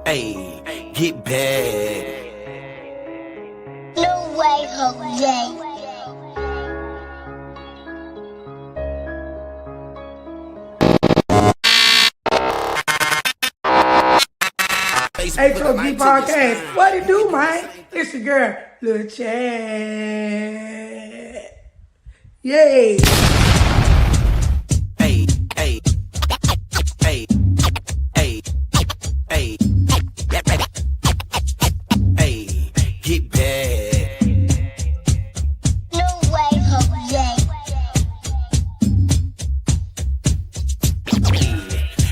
Hey, get back. No way, Jose. H.O.G Podcast. What it do, man? It's your girl, Lil Chad. Yay. Hey, hey, hey, hey, hey, hey, get back. No way, Jose.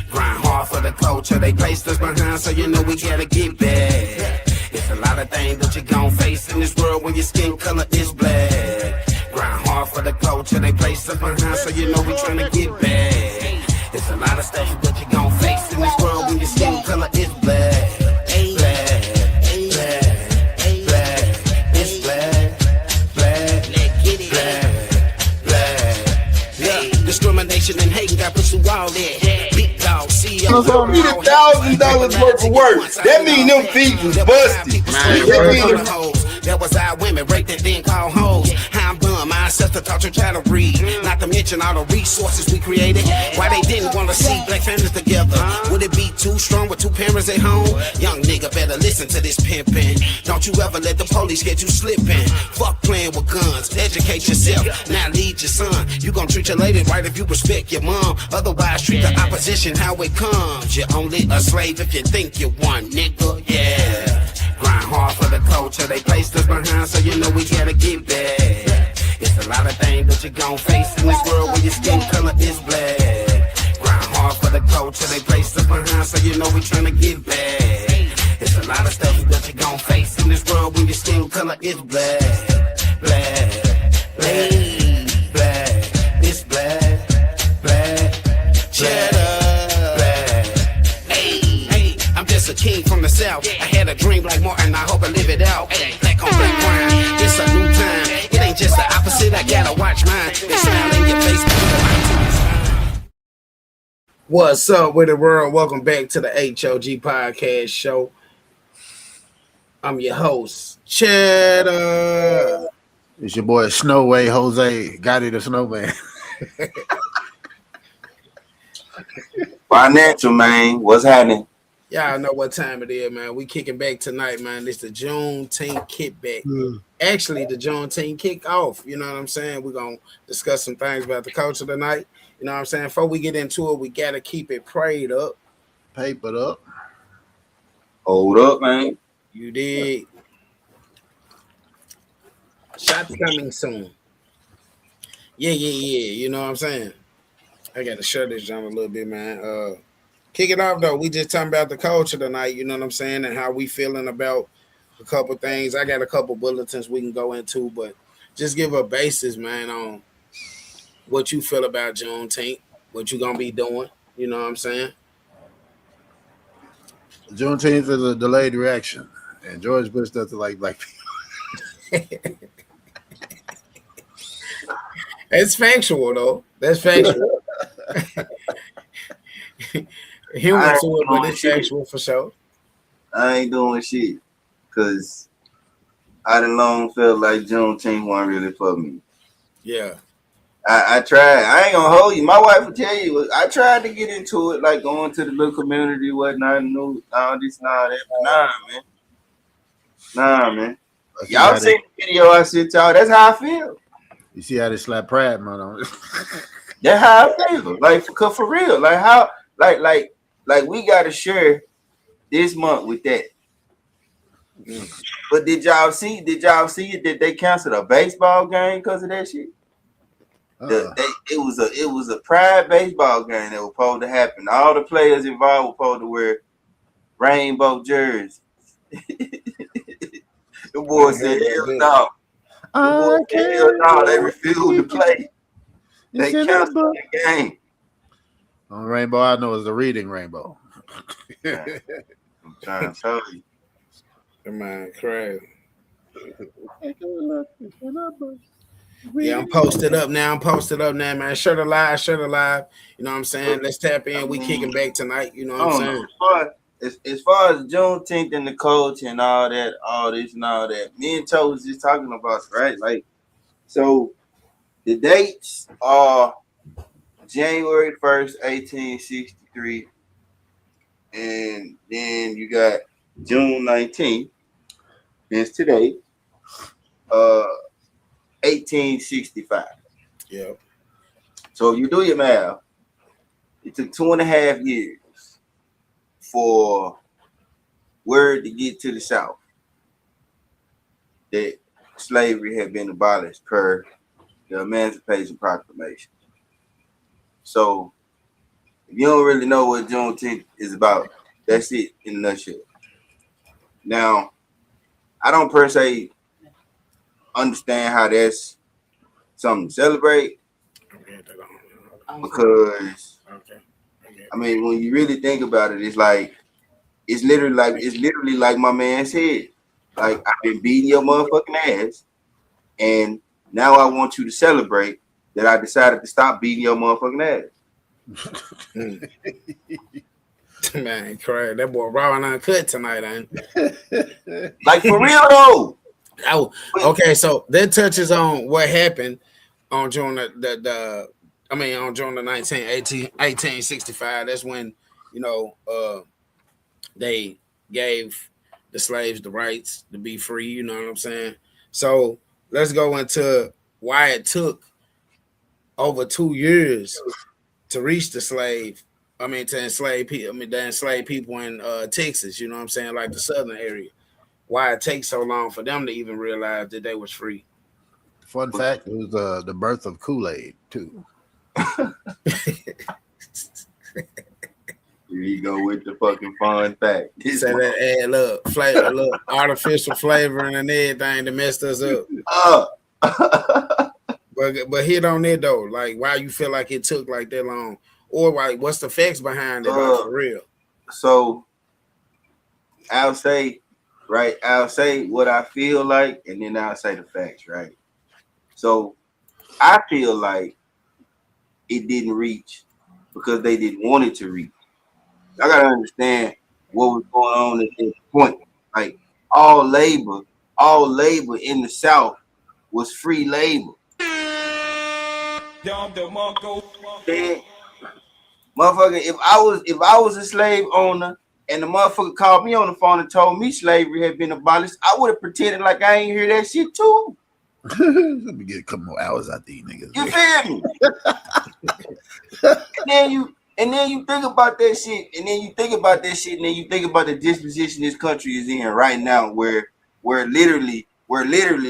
Grind hard for the culture, they placed us behind, so you know we gotta get back. It's a lot of things that you gon' face in this world when your skin color is black. Grind hard for the culture, they placed us behind, so you know we tryna get back. It's a lot of stuff that you gon' face in this world when your skin color is black. Black, black, black, it's black, black, black, yeah. Discrimination and hating got put through all that. Big dog, CEO. So me the $1,000 worth of work. That mean them feet was busted. That was our women raped and then called hoes. How I'm done, my ancestor taught you how to read. Not to mention all the resources we created. Why they didn't want to see black families together? Would it be too strong with two parents at home? Young nigga better listen to this pimpin'. Don't you ever let the police get you slippin'. Fuck playing with guns, educate yourself. Now lead your son. You gon' treat your lady right if you respect your mom. Otherwise treat the opposition how it comes. You're only a slave if you think you're one, nigga, yeah. Grind hard for the culture, they placed us behind, so you know we gotta get back. It's a lot of things that you gon' face in this world when your skin color is black. Grind hard for the culture, they placed us behind, so you know we tryna get back. It's a lot of stuff that you gon' face in this world when your skin color is black. Black, black, black, it's black, black, cheddar. A king from the south. I had a dream like Martin, I hope I live it out. Hey, black on black crime, it's a new time. It ain't just the opposite, I gotta watch mine. They smile in your face. What's up with the world? Welcome back to the H.O.G Podcast show. I'm your host, Cheddar. It's your boy Snowway Jose Gotti the Snowman. Financial, man. What's happening? Y'all know what time it is, man. We kicking back tonight, man. It's the Juneteenth Kickback. Actually, the Juneteenth Kickoff. You know what I'm saying? We're going to discuss some things about the culture tonight. You know what I'm saying? Before we get into it, we got to keep it prayed up. Papered up. Hold up, man. You did. Shots coming soon. Yeah. You know what I'm saying? I got to share this jump a little bit, man. Kick it off, though. We just talking about the culture tonight, you know what I'm saying, and how we feeling about a couple things. I got a couple bulletins we can go into, but just give a basis, man, on what you feel about Juneteenth, what you going to be doing, you know what I'm saying? Juneteenth is a delayed reaction, and George Bush doesn't like black people. It's factual, though. That's factual. Humor to it, but it's factual for sure. I ain't doing shit because I done long felt like Juneteenth wasn't really for me. Yeah. I tried. I ain't gonna hold you. My wife will tell you, I tried to get into it, like going to the little community, whatnot, new, all this and all that. But nah, man. Y'all seen the video I sent y'all. That's how I feel. You see how they slap Pride Month on it? That's how I feel. Like, for real. Like, how, like we gotta share this month with that. But did y'all see it that they canceled a baseball game because of that shit? It was a pride baseball game that was supposed to happen. All the players involved were supposed to wear rainbow jerseys. The boy said, hell no. They refused to play. They canceled the game. On rainbow, I know is the reading rainbow. I'm trying to tell you. Man, crazy. Yeah, I'm posted up now, man. Share the live. You know what I'm saying? Let's tap in. We kicking back tonight. You know what I'm saying? as far as Juneteenth and the culture and all that, all this and all that, me and Toe was just talking about it, right? Like, so the dates are January 1st, 1863, and then you got June 19th, that's today, 1865. Yeah. So if you do your math, it took 2.5 years for word to get to the South that slavery had been abolished per the Emancipation Proclamation. So if you don't really know what Juneteenth is about, that's it in a nutshell. Now, I don't per se understand how that's something to celebrate because I mean, when you really think about it, it's literally like my man said. Like, I've been beating your motherfucking ass, and now I want you to celebrate that I decided to stop beating your motherfucking ass. Man, crazy. That boy raw and uncut tonight, ain't it? Like, for real though. Oh, okay. So that touches on what happened on June on June the 19th, 1865. That's when, they gave the slaves the rights to be free. You know what I'm saying? So let's go into why it took over 2 years to reach the slave. To enslave people. The enslaved people in Texas. You know what I'm saying? Like the southern area. Why it takes so long for them to even realize that they was free. Fun fact, it was the birth of Kool-Aid too. Here you go with the fucking fun fact. Say that add a little artificial flavoring and everything to mess us up. But hit on it though, like why you feel like it took like that long, or like what's the facts behind it, like for real? So I'll say what I feel like, and then I'll say the facts, right? So I feel like it didn't reach because they didn't want it to reach. I gotta understand what was going on at this point. Like all labor in the South was free labor. Then, motherfucker, if I was a slave owner and the motherfucker called me on the phone and told me slavery had been abolished, I would have pretended like I ain't hear that shit too. Let me get a couple more hours out these niggas. You feel me? and then you think about that shit, and then you think about the disposition this country is in right now, where literally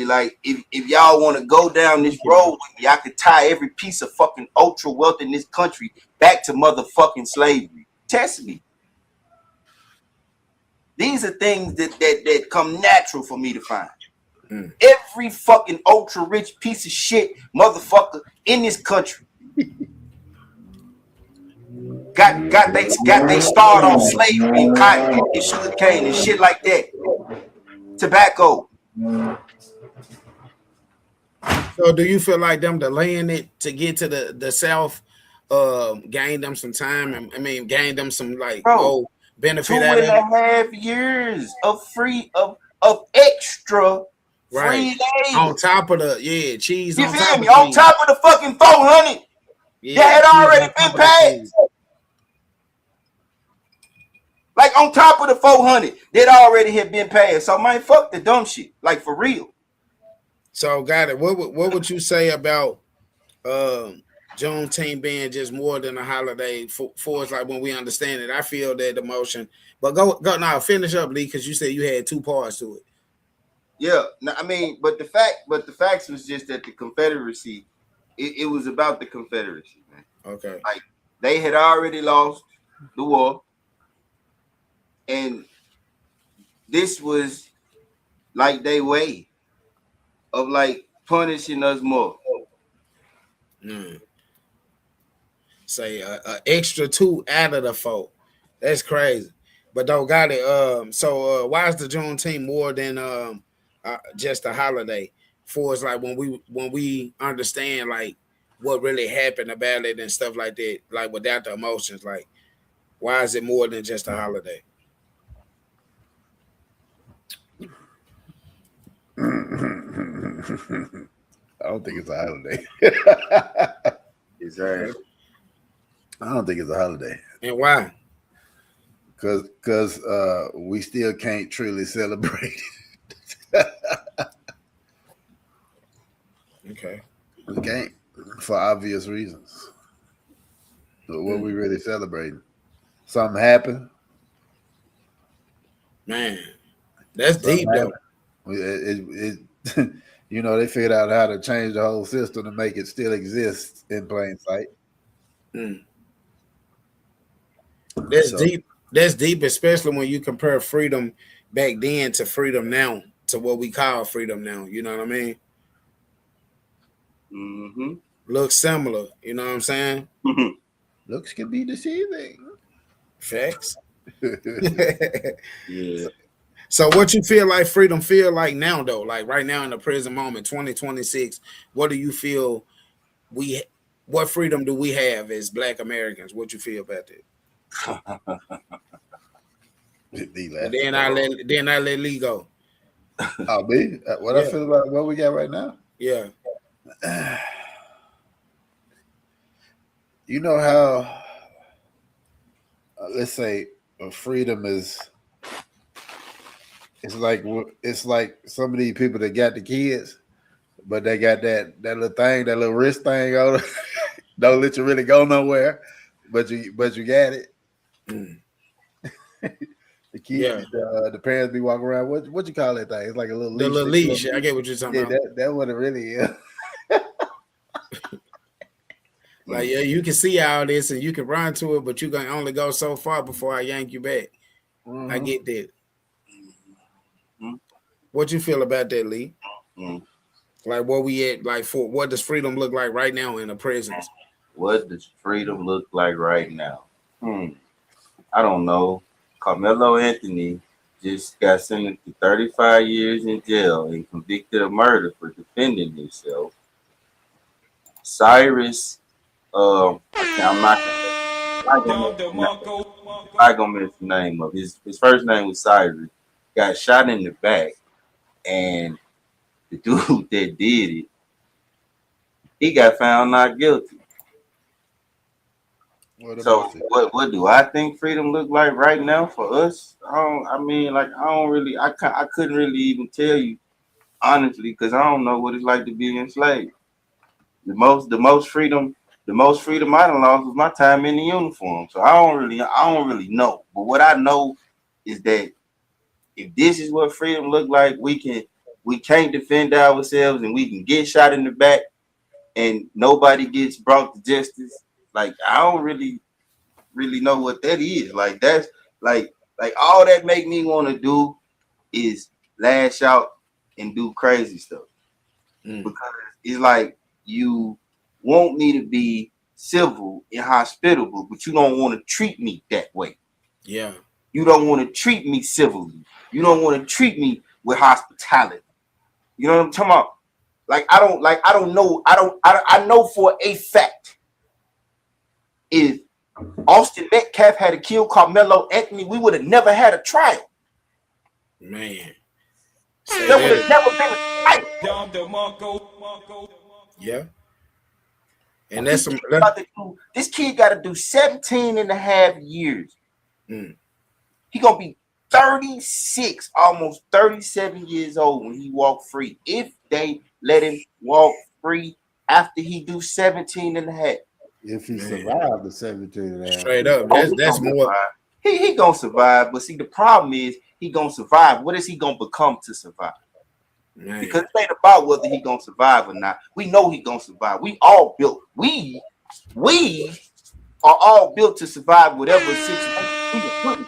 like if y'all want to go down this road with me, I could tie every piece of fucking ultra wealth in this country back to motherfucking slavery. Test me. These are things that come natural for me to find. Every fucking ultra rich piece of shit motherfucker in this country got they start off slavery and cotton and sugar cane and shit like that. Tobacco. So do you feel like them delaying it to get to the South gained them some time and gained them some like benefit out of it? 2.5 years of extra free labor. On top of the cheese. You on feel top me? of On cheese. top of the fucking 400 that had already been paid. Like on top of the 400 that already had been paid. So man, fuck the dumb shit. Like for real. So got it. What would you say about Juneteenth being just more than a holiday for us? Like when we understand it, I feel that emotion. But go now, finish up, Lee, because you said you had two parts to it. Yeah, but the facts was just that the Confederacy, it was about the Confederacy, man. Okay. Like they had already lost the war, and this was like their way of like punishing us more. Say extra 2 out of the 4. That's crazy. But don't got it. So why is the Juneteenth more than just a holiday? For us, like when we understand like what really happened about it and stuff like that, like without the emotions, like why is it more than just a holiday? I don't think it's a holiday. Exactly. I don't think it's a holiday. And why? Because we still can't truly celebrate. Okay. We can't for obvious reasons. So what we really celebrating? Something happened. Man, that's deep though. It you know, they figured out how to change the whole system to make it still exist in plain sight. That's deep. That's deep, especially when you compare freedom back then to freedom now, to what we call freedom now. You know what I mean? Mm-hmm. Looks similar. You know what I'm saying? Looks can be deceiving. Facts. Yeah. So what you feel like freedom feel like now though? Like right now in the present moment, 2026, what do you feel what freedom do we have as Black Americans? What you feel about that? And then I let Lee go. Oh, me? What I feel about what we got right now? Yeah. You know how let's say freedom is it's like some of these people that got the kids, but they got that little thing, that little wrist thing on. Don't let you really go nowhere, but you got it. The kids, the parents be walking around. What you call that thing? It's like a little leash. The little leash. I get what you're talking about. That what it really is. Like, yeah, you can see all this and you can run to it, but you can only go so far before I yank you back. I get that. What you feel about that, Lee? Like, where we at? Like, for what does freedom look like right now in the prisons? What does freedom look like right now? I don't know. Carmelo Anthony just got sentenced to 35 years in jail and convicted of murder for defending himself. Cyrus, I'm not gonna mention the name of his first name was Cyrus. Got shot in the back, and the dude that did it, he got found not guilty. What do I think freedom look like right now for us? I couldn't really even tell you honestly, because I don't know what it's like to be enslaved. The most freedom I done lost was my time in the uniform. So I don't really know. But what I know is that if this is what freedom look like, we can't defend ourselves and we can get shot in the back and nobody gets brought to justice. Like, I don't really know what that is. Like, that's like all that make me want to do is lash out and do crazy stuff. Because it's like you want me to be civil and hospitable, but you don't want to treat me that way. Yeah. You don't want to treat me civilly. You don't want to treat me with hospitality. You know what I'm talking about? I know for a fact if Austin Metcalf had to kill Carmelo Anthony, we would have never had a trial. Man. There would have never been a trial. Yeah. And that's this kid got to do 17 and a half years. He going to be 36, almost 37 years old when he walk free. If they let him walk free after he do 17 and a half. If he survived the 17 and a half. Straight up. That's more. He going to survive. But see, the problem is he going to survive. What is he going to become to survive? Man. Because it ain't about whether he going to survive or not. We know he going to survive. We are all built to survive whatever situation we are put in.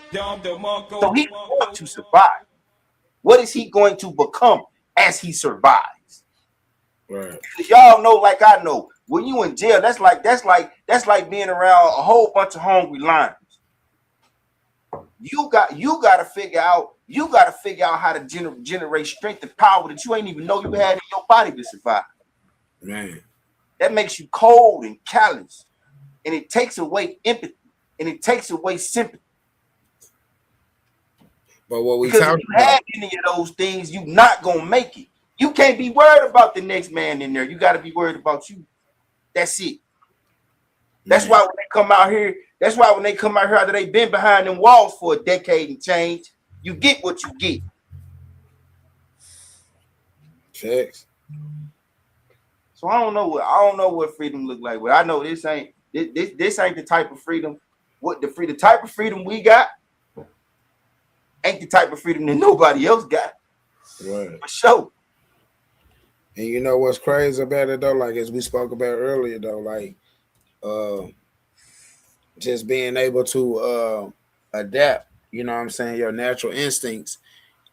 So he's going to survive. What is he going to become as he survives? Right. Because y'all know, like I know, when you in jail, that's like being around a whole bunch of hungry lions. You got to figure out how to generate strength and power that you ain't even know you had in your body to survive. Man, that makes you cold and callous, and it takes away empathy and it takes away sympathy. But what we because talking if you have any of those things, you're not gonna make it. You can't be worried about the next man in there. You got to be worried about you. That's it. That's why when they come out here, after they've been behind them walls for a decade and change, you get what you get. Checks. So I don't know what freedom look like, but I know this ain't the type of freedom. The type of freedom we got ain't the type of freedom that nobody else got. Right. For sure. And you know what's crazy about it though, like as we spoke about earlier though, like just being able to adapt, you know what I'm saying, your natural instincts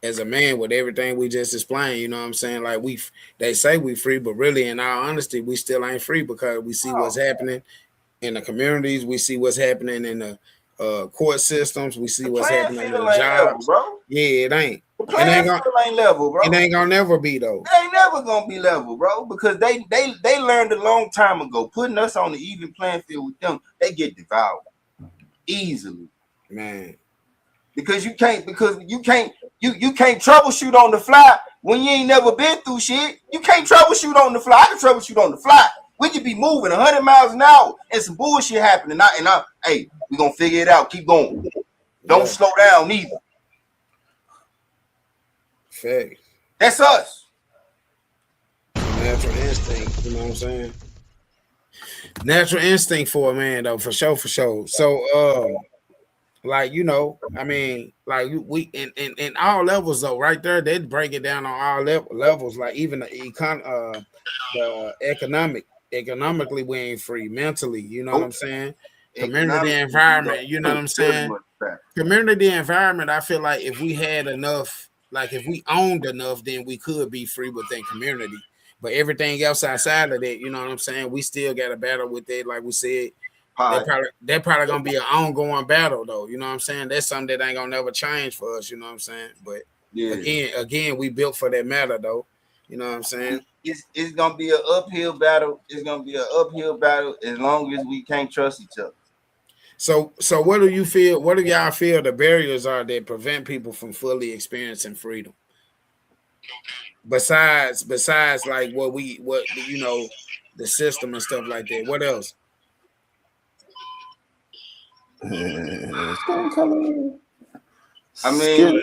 as a man with everything we just explained, you know what I'm saying? Like they say we free, but really in our honesty, we still ain't free because we see what's happening in the communities, we see what's happening in the court systems, we see what's happening in the jobs. Bro. Yeah, it ain't. It ain't level, bro. It ain't gonna never be though. It ain't never gonna be level, bro, because they learned a long time ago, putting us on the even playing field with them, they get devoured easily. Man. Because you can't troubleshoot on the fly when you ain't never been through shit. You can't troubleshoot on the fly. I can troubleshoot on the fly. We could be moving 100 miles an hour and some bullshit happening. Hey, we gonna figure it out. Keep going. Don't slow down either. Fact. That's us. Natural instinct, you know what I'm saying? Natural instinct for a man, though, for sure. So, like, you know, I mean, like we in all levels though, right there, they'd break it down on all levels, like even the economically we ain't free, mentally, you know what I'm saying? Community environment, you know what I'm saying? Community environment, I feel like if we had enough, like if we owned enough, then we could be free within community. But everything else outside of that, you know what I'm saying? We still got a battle with it, like we said. That probably gonna be an ongoing battle, though. You know what I'm saying? That's something that ain't gonna never change for us. You know what I'm saying? But again, we built for that matter, though. You know what I'm saying? It's gonna be an uphill battle. It's gonna be an uphill battle as long as we can't trust each other. So what do you feel? What do y'all feel the barriers are that prevent people from fully experiencing freedom? Besides, like what you know, the system and stuff like that. What else? I mean,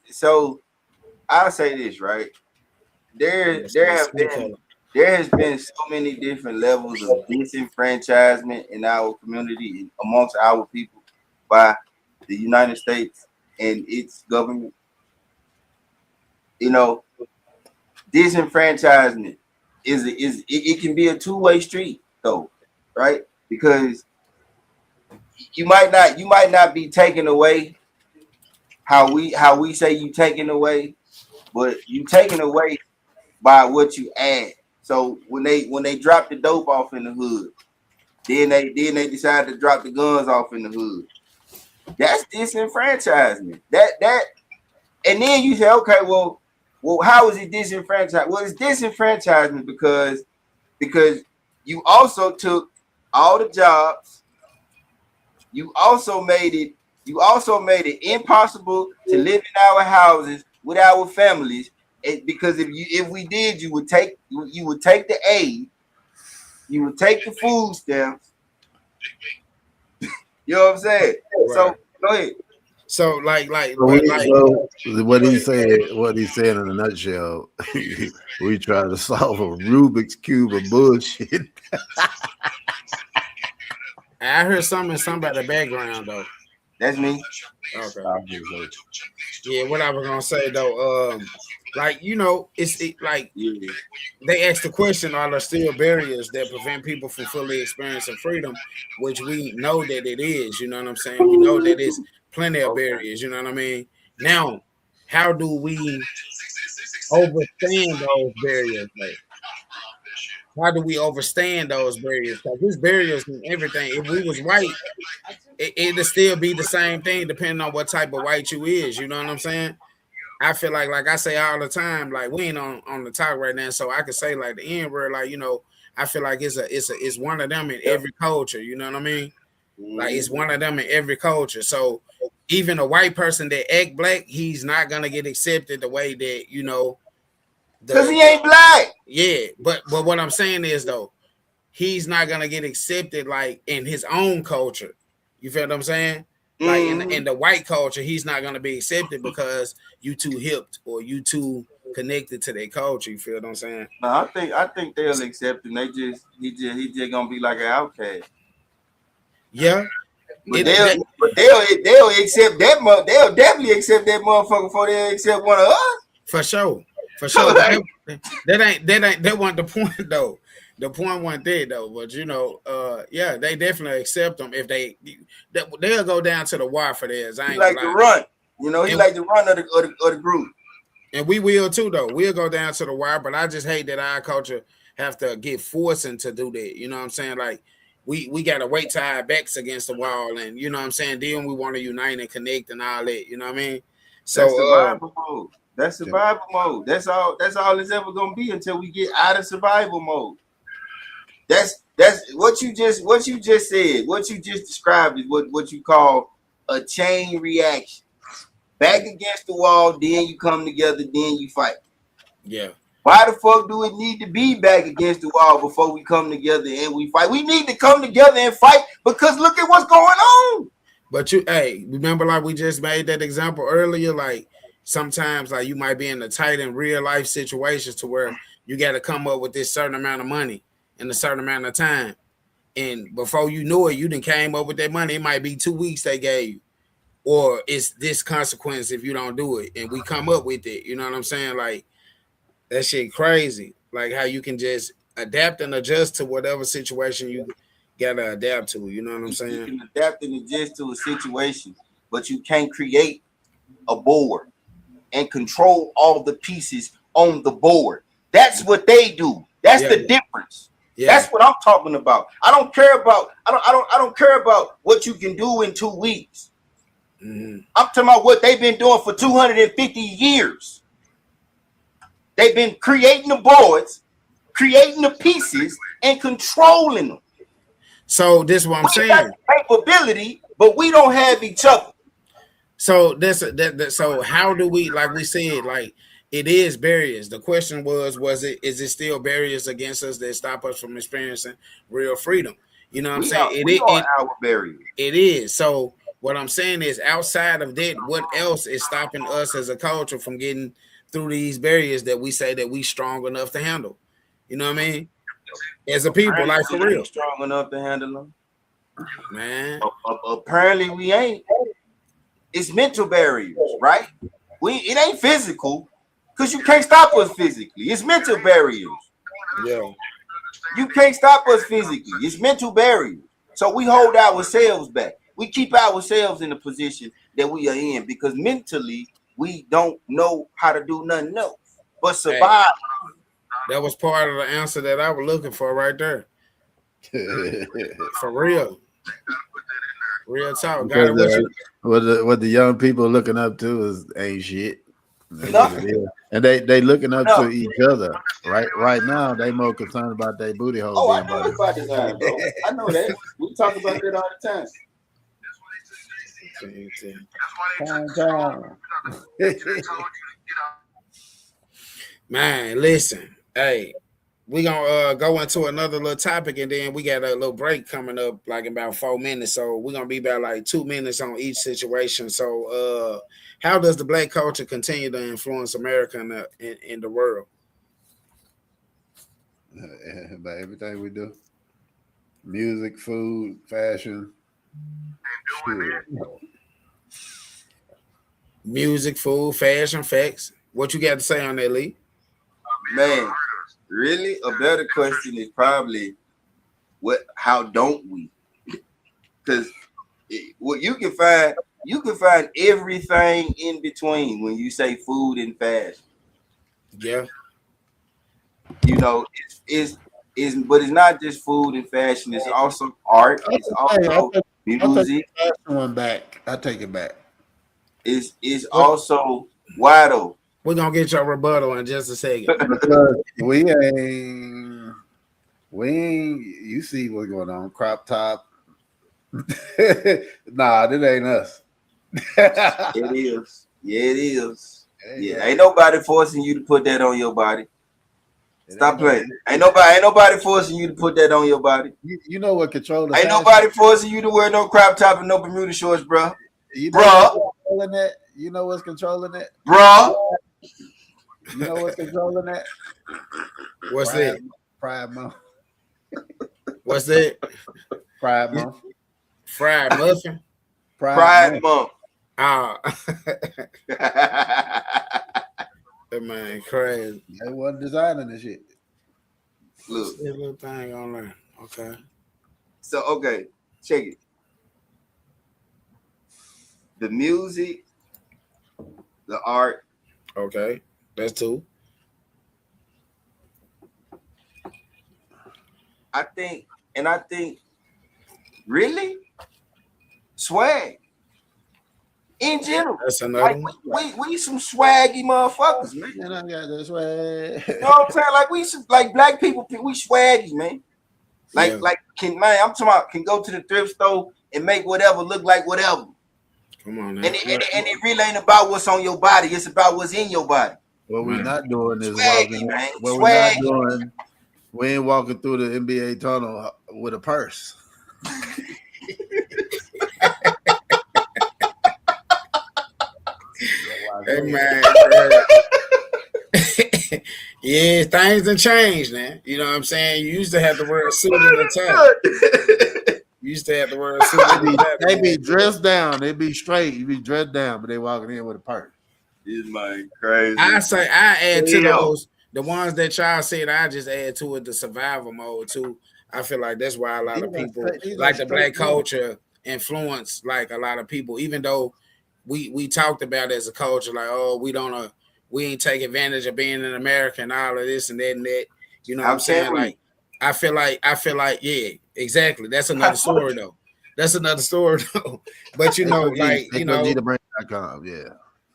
so I'll say this, right? There has been so many different levels of disenfranchisement in our community and amongst our people by the United States and its government. You know, disenfranchisement it can be a two-way street though, right? Because you might not be taken away how we say you taken away, but you taken away by what you add. So when they drop the dope off in the hood, then they decide to drop the guns off in the hood. That's disenfranchisement. That and then you say, okay, well, how is it disenfranchised? Well, it's disenfranchisement because you also took all the jobs. You also made it impossible to live in our houses with our families. Because if we did, you would take the aid, you would take the food stamps. You know what I'm saying? Right. So go ahead. So like what he said in a nutshell, we try to solve a Rubik's Cube of bullshit. I heard something about the background though. That's me. Okay. Yeah, what I was gonna say though, like you know, they asked the question: are there still barriers that prevent people from fully experiencing freedom? Which we know that it is. You know what I'm saying? We know that it's plenty of barriers. You know what I mean? Now, how do we overstand those barriers? Like, how do we overstand those barriers? Because there's barriers in everything. If we was white, it'd still be the same thing depending on what type of white you is. You know what I'm saying? I feel like I say all the time, like we ain't on the talk right now, so I could say like the N word, like you know, I feel like it's one of them in every culture. You know what I mean? Like it's one of them in every culture. So even a white person that act black, he's not gonna get accepted the way that you know Because he ain't black. Yeah, but what I'm saying is though, he's not gonna get accepted like in his own culture. You feel what I'm saying? Like in the white culture, he's not gonna be accepted because you too hipped or you too connected to their culture. You feel what I'm saying? No, I think they'll accept him. He just gonna be like an outcast. Yeah. But they'll accept that. They'll definitely accept that motherfucker before they accept one of us. For sure. that wasn't the point though. The point wasn't there though. But yeah, they definitely accept them if they'll go down to the wire for theirs. He like to run. He like to run of the group. And we will too though. We'll go down to the wire, but I just hate that our culture have to get forcing to do that. You know what I'm saying? Like we gotta wait till our backs against the wall, and you know what I'm saying, then we want to unite and connect and all that. You know what I mean? So that's survival mode. That's survival mode. That's all it's ever gonna be until we get out of survival mode. That's what you just said. What you just described is what you call a chain reaction. Back against the wall, then you come together, then you fight. Yeah. Why the fuck do it need to be back against the wall before we come together and we fight? We need to come together and fight because look at what's going on. But remember, like we just made that example earlier, like sometimes like you might be in a tight and real life situations to where you got to come up with this certain amount of money in a certain amount of time. And before you know it, you done came up with that money. It might be 2 weeks they gave you. Or it's this consequence if you don't do it. And we come up with it. You know what I'm saying? Like, that shit crazy. Like how you can just adapt and adjust to whatever situation you gotta adapt to. You know what I'm saying? You can adapt and adjust to a situation, but you can't create a board and control all the pieces on the board. That's what they do. That's the difference. Yeah. That's what I'm talking about. I don't care about what you can do in 2 weeks. Mm-hmm. I'm talking about what they've been doing for 250 years. They've been creating the boards, creating the pieces, and controlling them. So this is what I'm saying. Got the capability, but we don't have each other. So so how do we, like we said, like it is barriers. The question is it still barriers against us that stop us from experiencing real freedom? You know what I'm saying? It is our barriers. It is. So what I'm saying is, outside of that, what else is stopping us as a culture from getting through these barriers that we say that we strong enough to handle? You know what I mean? As a people, like for real, strong enough to handle them, man. Apparently, we ain't. It's mental barriers, right? It ain't physical, because you can't stop us physically. It's mental barriers. Yeah, you can't stop us physically. It's mental barriers. So we hold ourselves back. We keep ourselves in the position that we are in because mentally we don't know how to do nothing else but survive. Hey, that was part of the answer that I was looking for right there. For real. Real talk. What the young people are looking up to ain't shit. And they looking up to each other. Right now, they more concerned about their booty hole. Oh, I know about design, bro. I know that. We talk about that all the time. Man, listen. Hey, we gonna go into another little topic, and then we got a little break coming up, like in about 4 minutes. So we're gonna be about like 2 minutes on each situation. So, how does the black culture continue to influence America in the world? By everything we do, music, food, fashion. Music, food, fashion, facts. What you got to say on that, Lee? Man, really, a better question is probably how don't we? Because what you can find everything in between when you say food and fashion. Yeah. You know, but it's not just food and fashion, it's also art, it's also music. I take it back. It's also Wado. We're gonna get your rebuttal in just a second. we ain't you see what's going on. Crop top. Nah, that ain't us. It is. Yeah, it is. Yeah, ain't nobody forcing you to put that on your body. Stop playing. Ain't nobody forcing you to put that on your body. You know what control the Ain't fashion? nobody forcing you to wear no crop top and no Bermuda shorts, bro. You know what's controlling that? You know what's controlling that? Bro. You know what's controlling that? What's that? Pride Month. What's that? Pride Month. Fried muffin. Pride Month. Ah, that man crazy. They wasn't designing this shit. Look. That little thing on there. Okay. So okay, check it. The music, the art. Okay. That's two. I think really swag in general. That's another Like one. we some swaggy motherfuckers, man. And I got this way. You know what I'm saying? Like we some, like black people, we swaggy, man. Like I'm talking about can go to the thrift store and make whatever look like whatever. Come on, man. And it really ain't about what's on your body. It's about what's in your body. What we're not doing is swaggy, walking. Man. What swaggy. we're not doing, we ain't walking through the NBA tunnel with a purse. Hey, man. Yeah, things have changed, man. You know what I'm saying? You used to have to wear a suit and a tie. You used to have to wear a suit and a tie. They be dressed down. They be straight. You be dressed down, but they walking in with a purse. This man crazy. I add to those the ones that y'all said. I just add to it the survival mode too. I feel like that's why a lot of people like the black culture influence like a lot of people. Even though we talked about it as a culture, like we ain't take advantage of being in America and all of this and that and that. You know what I'm saying? Like I feel like yeah, exactly. That's another story though. That's another story though. But you know, like you know, GunLife.com, yeah.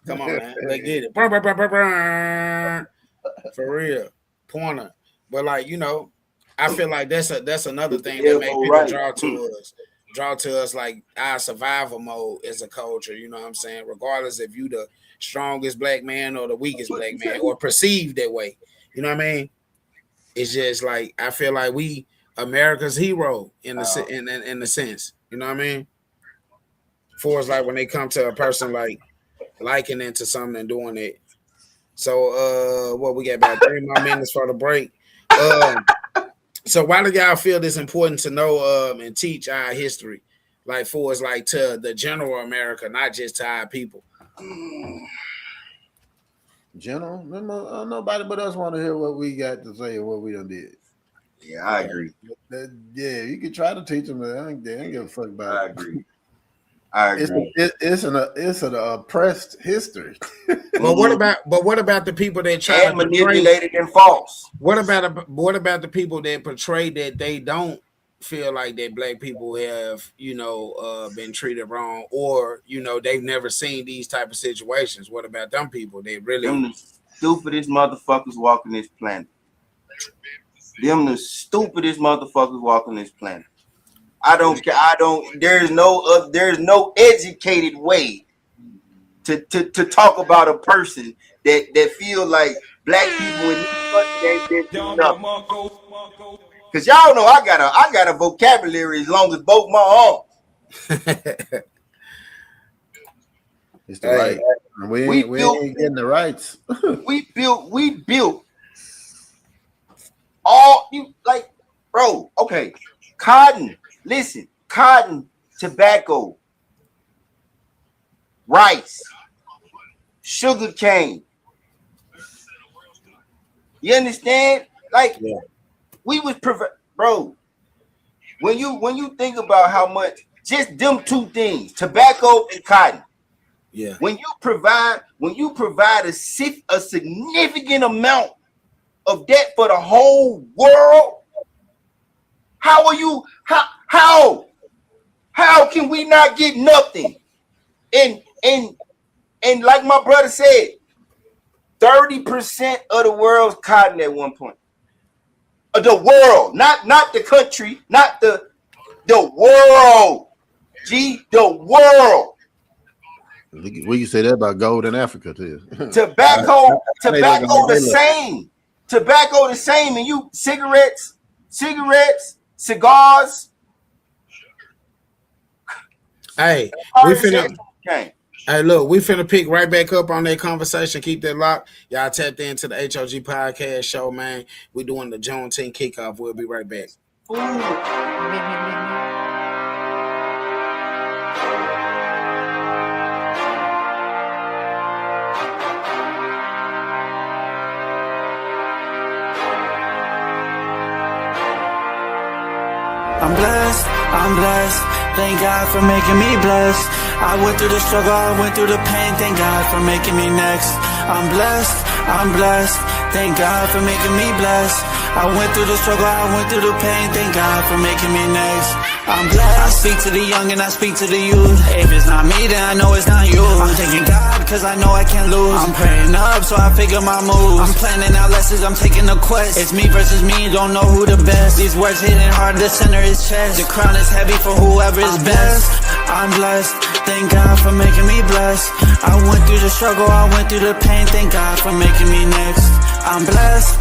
Come on, man. Let's get it. For real. Pointer. But like, you know, I feel like that's another thing that make people draw to us like our survival mode as a culture, you know what I'm saying? Regardless if you the strongest black man or the weakest black man or perceived that way. You know what I mean? It's just like I feel like we America's hero in the in the sense. You know what I mean? For us, like when they come to a person like liking into something and doing it. So what we got about 3 more minutes for the break. So why do y'all feel this important to know and teach our history? Like for us, like to the general America, not just to our people. General, nobody but us want to hear what we got to say or what we done did. Yeah, I agree. Yeah, you can try to teach them, but they ain't give a fuck about it. I agree. It's an oppressed history. But what about the people that try to manipulated and false? What about the people that portray that they don't feel like that black people have, you know, been treated wrong, or you know they've never seen these type of situations? What about them people? They really them the stupidest motherfuckers walking this planet. Them the stupidest motherfuckers walking this planet. I don't care. There's no educated way to talk about a person that feel like black people in this country ain't been through nothing. Cause y'all know I got a vocabulary as long as both my arms. It's the right. We ain't getting the rights. we built all you like, bro. Okay, cotton. Listen, cotton, tobacco, rice, sugar cane. You understand? Like we was bro. When you think about how much just them two things, tobacco and cotton. Yeah. When you provide a significant amount of that for the whole world, how can we not get nothing? And like my brother said, 30% of the world's cotton at one point. The world, not the country, not the world. The world. We can say that about gold in Africa too. Tobacco the look. same. Tobacco the same, and you cigarettes, cigars. Hey, we finna. Hey, look, we finna pick right back up on that conversation. Keep that locked. Y'all tapped into the H.O.G Podcast show, man. We doing the Juneteenth kickoff. We'll be right back. I'm blessed, thank God for making me blessed. I went through the struggle, I went through the pain, thank God for making me next. I'm blessed, thank God for making me blessed. I went through the struggle, I went through the pain, thank God for making me next. I'm blessed. I speak to the young and I speak to the youth. If it's not me, then I know it's not you. I'm thanking God cause I know I can't lose. I'm praying up so I figure my moves. I'm planning out lessons, I'm taking a quest. It's me versus me, don't know who the best. These words hitting hard, the center is chest. The crown is heavy for whoever is best. I'm blessed, thank God for making me blessed. I went through the struggle, I went through the pain, thank God for making me next. I'm blessed,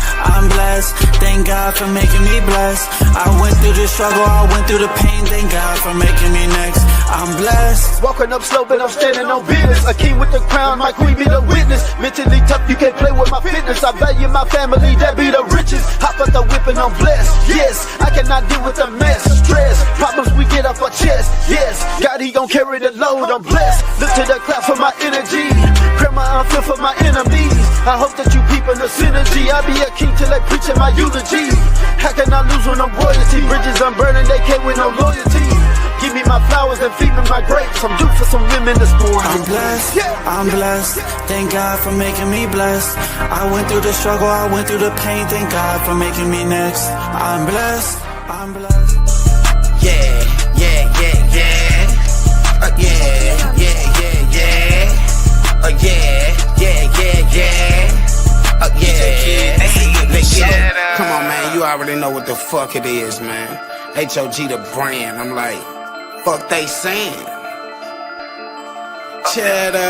thank God for making me blessed. I went through the struggle, I went through the pain, thank God for making me next. I'm blessed. Walking up slow, but I'm standing on business. A king with the crown, my queen be the witness. Mentally tough, you can't play with my fitness. I value my family, that be the richest. Hop out the whip and I'm blessed. Yes, I cannot deal with the mess. Stress, problems we get off our chest. Yes, God, he gon' carry the load. I'm blessed. Look to the cloud for my energy. Grandma, I'm filled for my enemies. I hope that you peepin' the synergy. I be a king till they preachin' my eulogy. How can I lose when I'm royalty? Bridges I'm burning, they came with no loyalty. Give me my flowers and feed me my grapes. I'm due for some women this morning. I'm blessed, thank God for making me blessed. I went through the struggle, I went through the pain, thank God for making me next. I'm blessed. Yeah. Come on, man. You already know what the fuck it is, man. H.O.G the brand. I'm like, fuck they saying. Cheddar.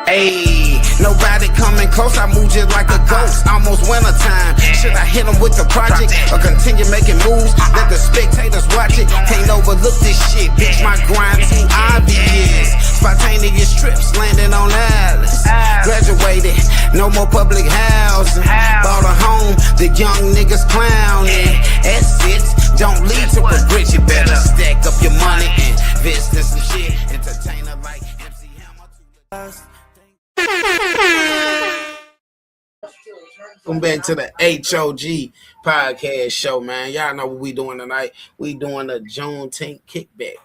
Ayy, nobody coming close, I move just like a ghost. Almost winter time. Should I hit them with the project or continue making moves? Let the spectators watch it. Can't overlook this shit, bitch. My grind too obvious. Spontaneous trips, landing on islands. Graduated, no more public housing. Bought a home, the young niggas clowning. Assets don't lead to progress. You better stack up your money and invest in some shit. Entertainer like MC Hammer. Welcome back to the H.O.G Podcast show, man. Y'all know what we doing tonight. We doing the Juneteenth Kickback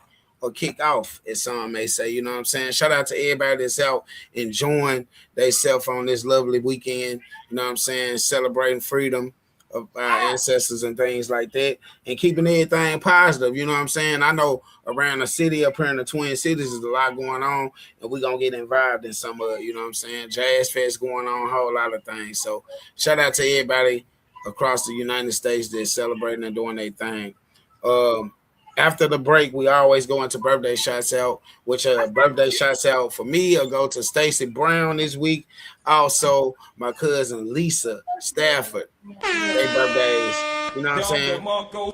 or kick off, as some may say. You know what I'm saying? Shout out to everybody that's out enjoying themselves on this lovely weekend. You know what I'm saying? Celebrating freedom of our ancestors and things like that, and keeping everything positive. You know what I'm saying? I know around the city up here in the Twin Cities is a lot going on, and we're gonna get involved in some of it. You know what I'm saying? Jazz Fest going on, a whole lot of things. So shout out to everybody across the United States that's celebrating and doing their thing. After the break, we always go into birthday shots out, which birthday shots out for me will go to Stacy Brown this week. Also, my cousin Lisa Stafford, their birthdays. You know what I'm saying?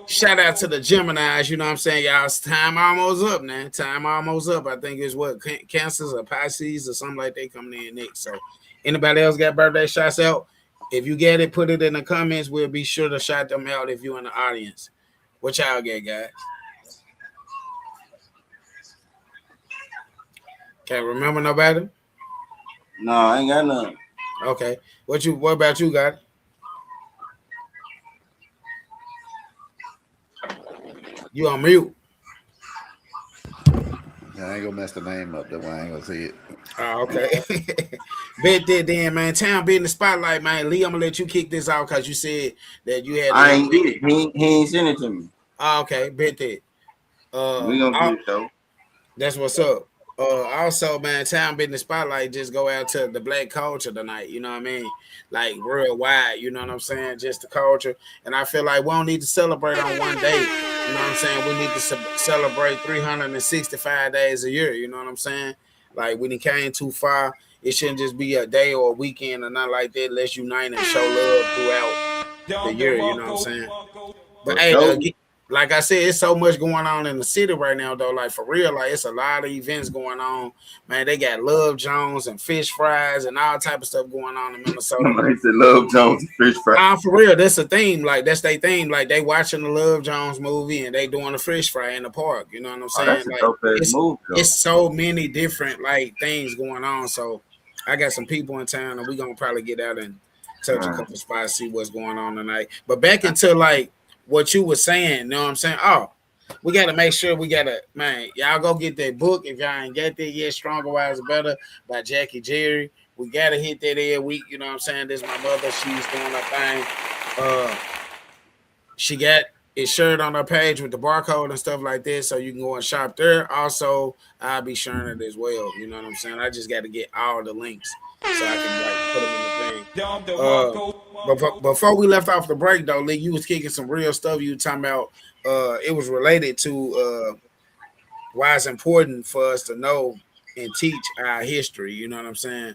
Shout out to the Geminis. You know what I'm saying? Y'all, time almost up, man. Time almost up. I think it's what, Cancers or Pisces or something like that coming in next. So anybody else got birthday shots out? If you get it, put it in the comments. We'll be sure to shout them out if you're in the audience. What y'all get, guys? Can't remember nobody? No, I ain't got none. Okay. What about you, guys? You on mute. Yeah, I ain't gonna mess the name up. That way I ain't gonna see it. Oh, okay. Bet that then, man. Town be in the spotlight, man. Lee, I'm gonna let you kick this out because you said that you had. I ain't did it. He ain't sent it to me. Oh, okay. Bet that. We gonna do it though. That's what's up. Also, man, Town Business Spotlight just go out to the black culture tonight. You know what I mean? Like worldwide. You know what I'm saying? Just the culture, and I feel like we don't need to celebrate on one day. You know what I'm saying? We need to celebrate 365 days a year. You know what I'm saying? Like when it came too far, it shouldn't just be a day or a weekend or nothing like that. Let's unite and show love throughout the year. You know what I'm saying? But For hey, sure. like I said, it's so much going on in the city right now, though. Like for real, like it's a lot of events going on. Man, they got Love Jones and fish fries and all type of stuff going on in Minnesota. Somebody said Love Jones and fish fries. For real, that's a theme. Like that's their theme. Like they watching the Love Jones movie and they doing a fish fry in the park. You know what I'm saying? That's a like dope-ass move, though. it's so many different like things going on. So I got some people in town, and we're gonna probably get out and touch a couple spots, see what's going on tonight. But back into like what you were saying, you know what I'm saying? Oh, we got to make sure man, y'all go get that book if y'all ain't get that yet. Stronger, Wiser, Better by Jackie Jerry. We got to hit that every week. You know what I'm saying? This is my mother. She's doing her thing. She got it shared on her page with the barcode and stuff like this, so you can go and shop there. Also, I'll be sharing it as well. You know what I'm saying? I just got to get all the links so I can like put them in the thing. Before we left off the break, though, Lee, you was kicking some real stuff. You were talking about it was related to why it's important for us to know and teach our history. You know what I'm saying?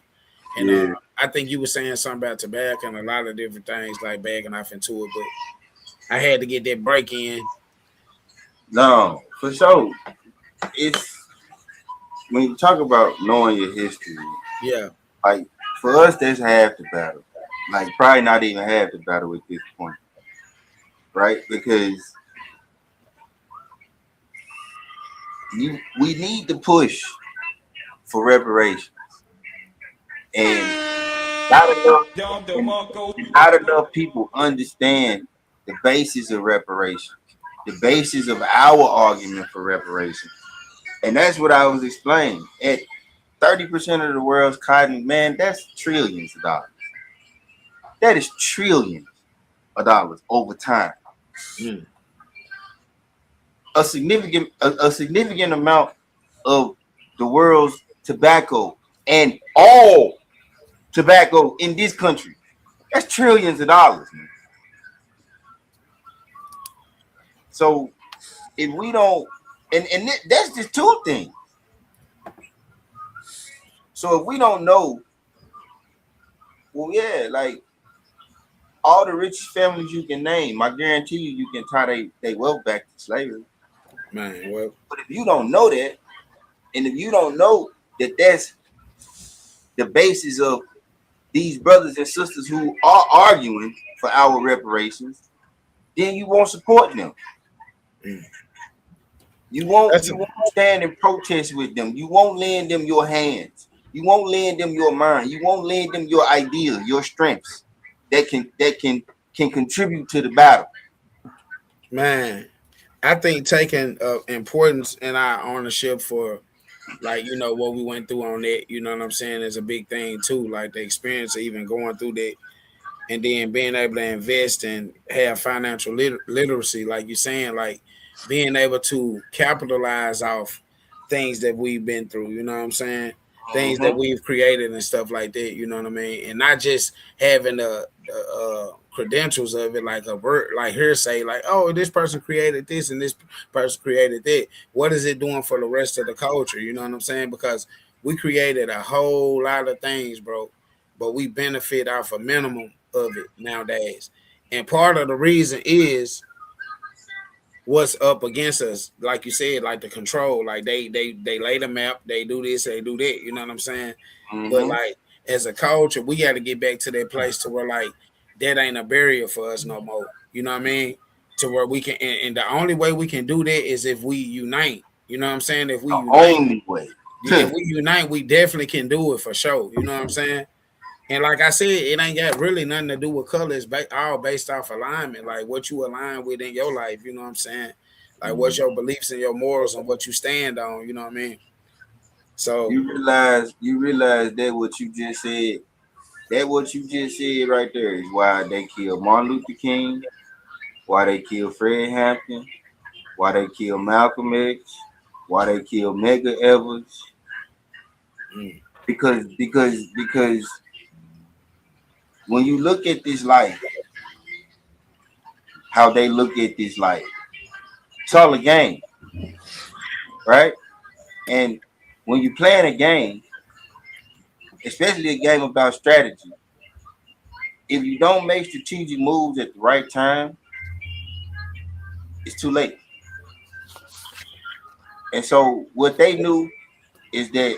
And I think you were saying something about tobacco and a lot of different things like backing off into it, but I had to get that break in. No, for sure. It's when you talk about knowing your history. Yeah. Like for us, that's half the battle. Like probably not even half the battle at this point, right? Because we need to push for reparations, and not enough people understand the basis of reparations, the basis of our argument for reparations, and that's what I was explaining. At 30% of the world's cotton, man, that's trillions of dollars. That is trillions of dollars over time. Mm. A significant amount of the world's tobacco and all tobacco in this country. That's trillions of dollars, man. So if we don't, and that's just two things. So if we don't know, well, yeah, like all the richest families you can name, I guarantee you can tie their wealth back to slavery. Man, well, but if you don't know that, and if you don't know that that's the basis of these brothers and sisters who are arguing for our reparations, then you won't support them. You won't stand and protest with them. You won't lend them your hands. You won't lend them your mind. You won't lend them your ideas, your strengths that can contribute to the battle. Man, I think taking importance in our ownership for, like, you know, what we went through on that, you know what I'm saying, is a big thing too. Like the experience of even going through that and then being able to invest and have financial literacy, like you're saying, like being able to capitalize off things that we've been through, you know what I'm saying? Things that we've created and stuff like that, you know what I mean? And not just having the credentials of it, like a word, like hearsay, like, oh, this person created this and this person created that. What is it doing for the rest of the culture? You know what I'm saying? Because we created a whole lot of things, bro, but we benefit off a minimum of it nowadays. And part of the reason is what's up against us, like you said, like the control, like they lay the map, they do this, they do that, you know what I'm saying? But like as a culture, we got to get back to that place to where like that ain't a barrier for us no more, you know what I mean? To where we can, and the only way we can do that is if we unite, you know what I'm saying? If we only way. If we unite, we definitely can do it for sure, you know what I'm saying? And like I said, it ain't got really nothing to do with color. It's all based off alignment, like what you align with in your life. You know what I'm saying? Like what's your beliefs and your morals and what you stand on. You know what I mean? So you realize that what you just said right there is why they killed Martin Luther King, why they killed Fred Hampton, why they killed Malcolm X, why they killed Medgar Evers, because when you look at this life, how they look at this life, it's all a game, right? And when you playing a game, especially a game about strategy, if you don't make strategic moves at the right time, it's too late. And so what they knew is that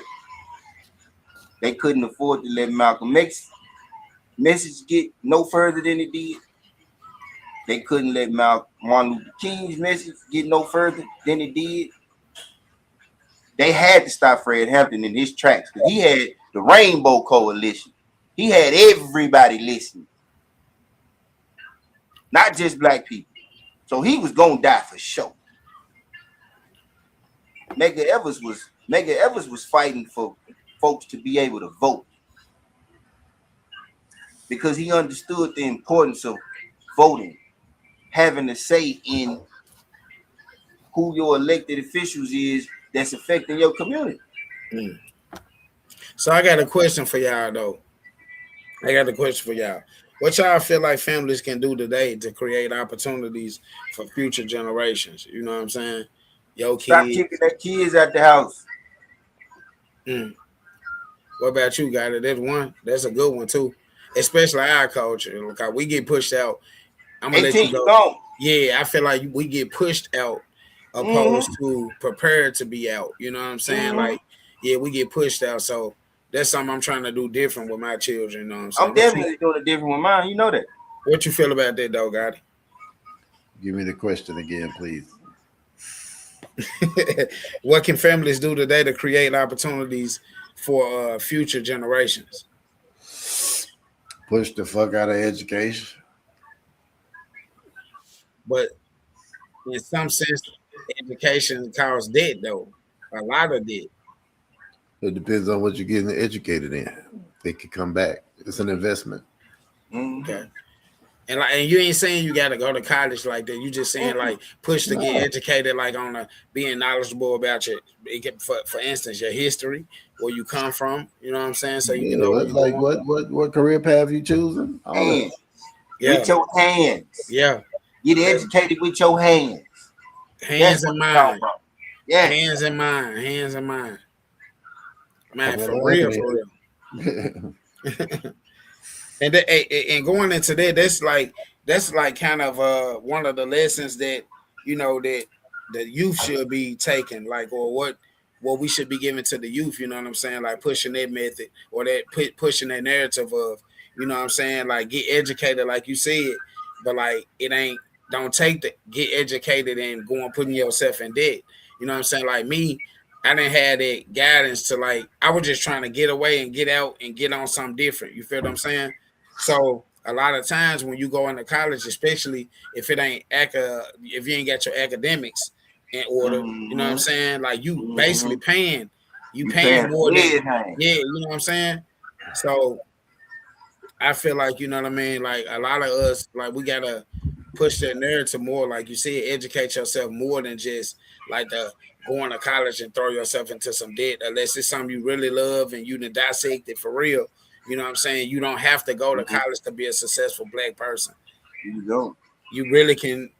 they couldn't afford to let Malcolm X's message get no further than it did. They couldn't let Martin Luther King's message get no further than it did. They had to stop Fred Hampton in his tracks because he had the Rainbow Coalition. He had everybody listening, not just black people. So he was gonna die for sure. Medgar Evers was fighting for folks to be able to vote because he understood the importance of voting, having a say in who your elected officials is that's affecting your community. So I got a question for y'all though. What y'all feel like families can do today to create opportunities for future generations? You know what I'm saying? Yo, Stop kids. kicking their kids out the house. What about you, Gatti? That's one. That's a good one too. Especially our culture. Because we get pushed out. I'm gonna let you go. Yeah, I feel like we get pushed out opposed to prepared to be out. You know what I'm saying? Like, yeah, we get pushed out. So that's something I'm trying to do different with my children. You know what I'm saying? I'm definitely doing it different with mine. You know that. What you feel about that, though, Gatti? Give me the question again, please. What can families do today to create opportunities for future generations? Push the fuck out of education. But in some sense, education causes debt, though. A lot of debt. It depends on what you're getting educated in. It could come back. It's an investment. Okay. And you ain't saying you got to go to college like that. You just saying like push to get educated, like on being knowledgeable about your, for instance, your history, where you come from. You know what I'm saying? So you can know like what career path you choosing. Hands. With your hands. Yeah. Get educated with your hands. Hands and mind. Yeah. Hands and mind. Hands and mind. Man, for real. And going into that, that's like kind of one of the lessons that that the youth should be taking, like, or what we should be giving to the youth. You know what I'm saying? Like pushing that method or that pushing that narrative of, you know what I'm saying? Like get educated, like you said, but like it ain't. Don't take the get educated and go and putting yourself in debt. You know what I'm saying? Like me, I didn't have that guidance to like. I was just trying to get away and get out and get on something different. You feel what I'm saying? So a lot of times when you go into college, especially if it ain't if you ain't got your academics in order, you know what I'm saying? Like you basically paying more than you know what I'm saying? So I feel like, you know what I mean? Like a lot of us, like we gotta push that narrative more, like you said, educate yourself more than just like the going to college and throw yourself into some debt, unless it's something you really love and you can dissect it for real. You know what I'm saying? You don't have to go to college to be a successful black person. You don't. You really can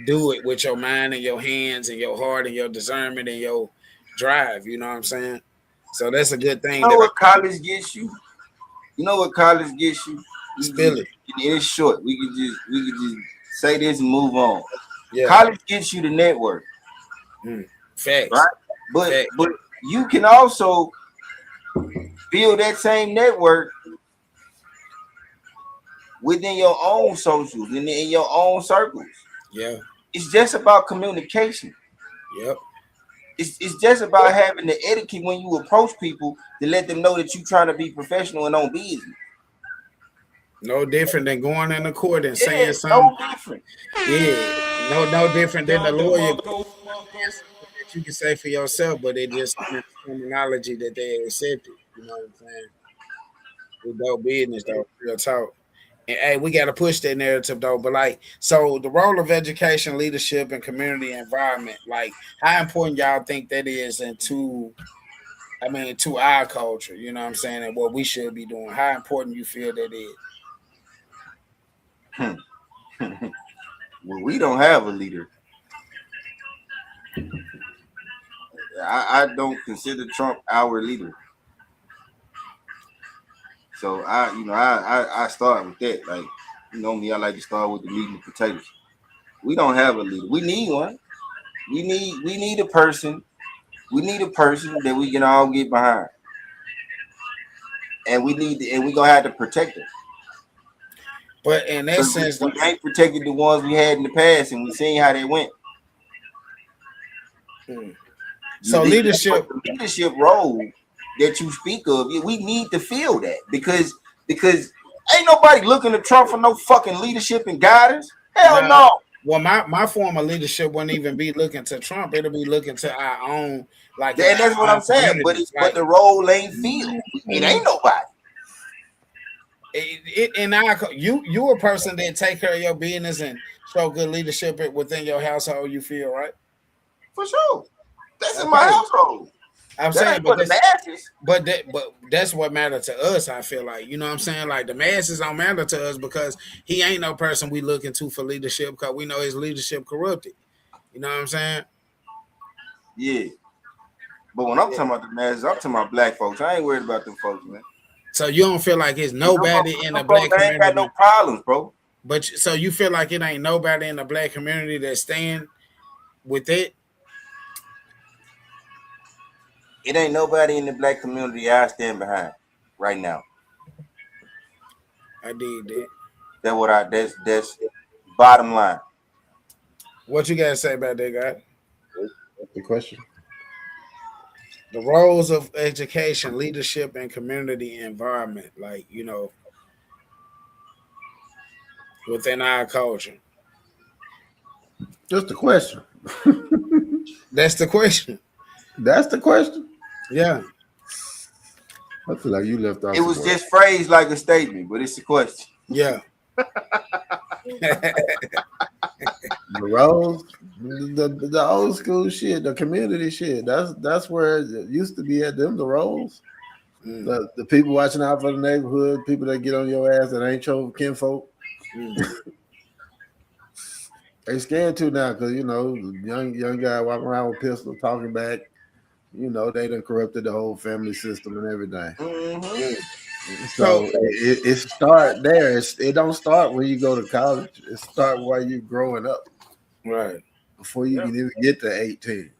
do it with your mind and your hands and your heart and your discernment and your drive. You know what I'm saying? So that's a good thing. You know what college gets you? You know what college gets you? Spill it. It's short. We could just say this and move on. Yeah. College gets you the network. Facts. Right? But you can also build that same network within your own socials and in your own circles. Yeah. It's just about communication. Yep. It's just about having the etiquette when you approach people to let them know that you're trying to be professional and on business. No different than going in the court and saying something. No different. Yeah. No different than the lawyer that you can say for yourself, but it just terminology that they accepted. You know what I'm saying? With no business though, real talk. And hey, we got to push that narrative though. But like, so the role of education, leadership, and community environment, like, how important y'all think that is into I mean, to our culture, you know what I'm saying, and what we should be doing. How important you feel that is? Well, we don't have a leader. I don't consider Trump our leader. So I start with that. Like, you know me, I like to start with the meat and the potatoes. We don't have a leader. We need one. We need a person. We need a person that we can all get behind. And we're gonna have to protect them. But in that sense, we ain't protected the ones we had in the past, and we seen how they went. So leadership role that you speak of, we need to feel that because ain't nobody looking to Trump for no fucking leadership and guidance. Hell no. Well, my form of leadership wouldn't even be looking to Trump. It'll be looking to our own, like. And that's what I'm saying. But but the role ain't filled. It ain't nobody. You a person that take care of your business and show good leadership within your household. You feel right? For sure. That's in my household. I'm saying, but that's what matters to us. I feel like, you know what I'm saying, like the masses don't matter to us because he ain't no person we looking to for leadership because we know his leadership corrupted. You know what I'm saying? Yeah. But when I'm talking about the masses, I'm talking about black folks. I ain't worried about them folks, man. So you don't feel like it's nobody in the black community? Ain't got no problems, bro. But so you feel like it ain't nobody in the black community that stand with it? It ain't nobody in the black community I stand behind right now. I did that. That's bottom line. What you gotta say about that, guy? What's the question? The roles of education, leadership, and community environment, like, you know, within our culture. Just a question. That's the question. That's the question. Yeah. I feel like you left off. It was just phrased like a statement, but it's a question. Yeah. The roles, the old school shit, the community shit. That's where it used to be at them. The roles, the people watching out for the neighborhood, people that get on your ass that ain't your kinfolk. They scared too now because, you know, young guy walking around with pistol talking back. You know, they done corrupted the whole family system and everything. So it start there. It don't start when you go to college. It start while you growing up. Right. Before you can even get to 18.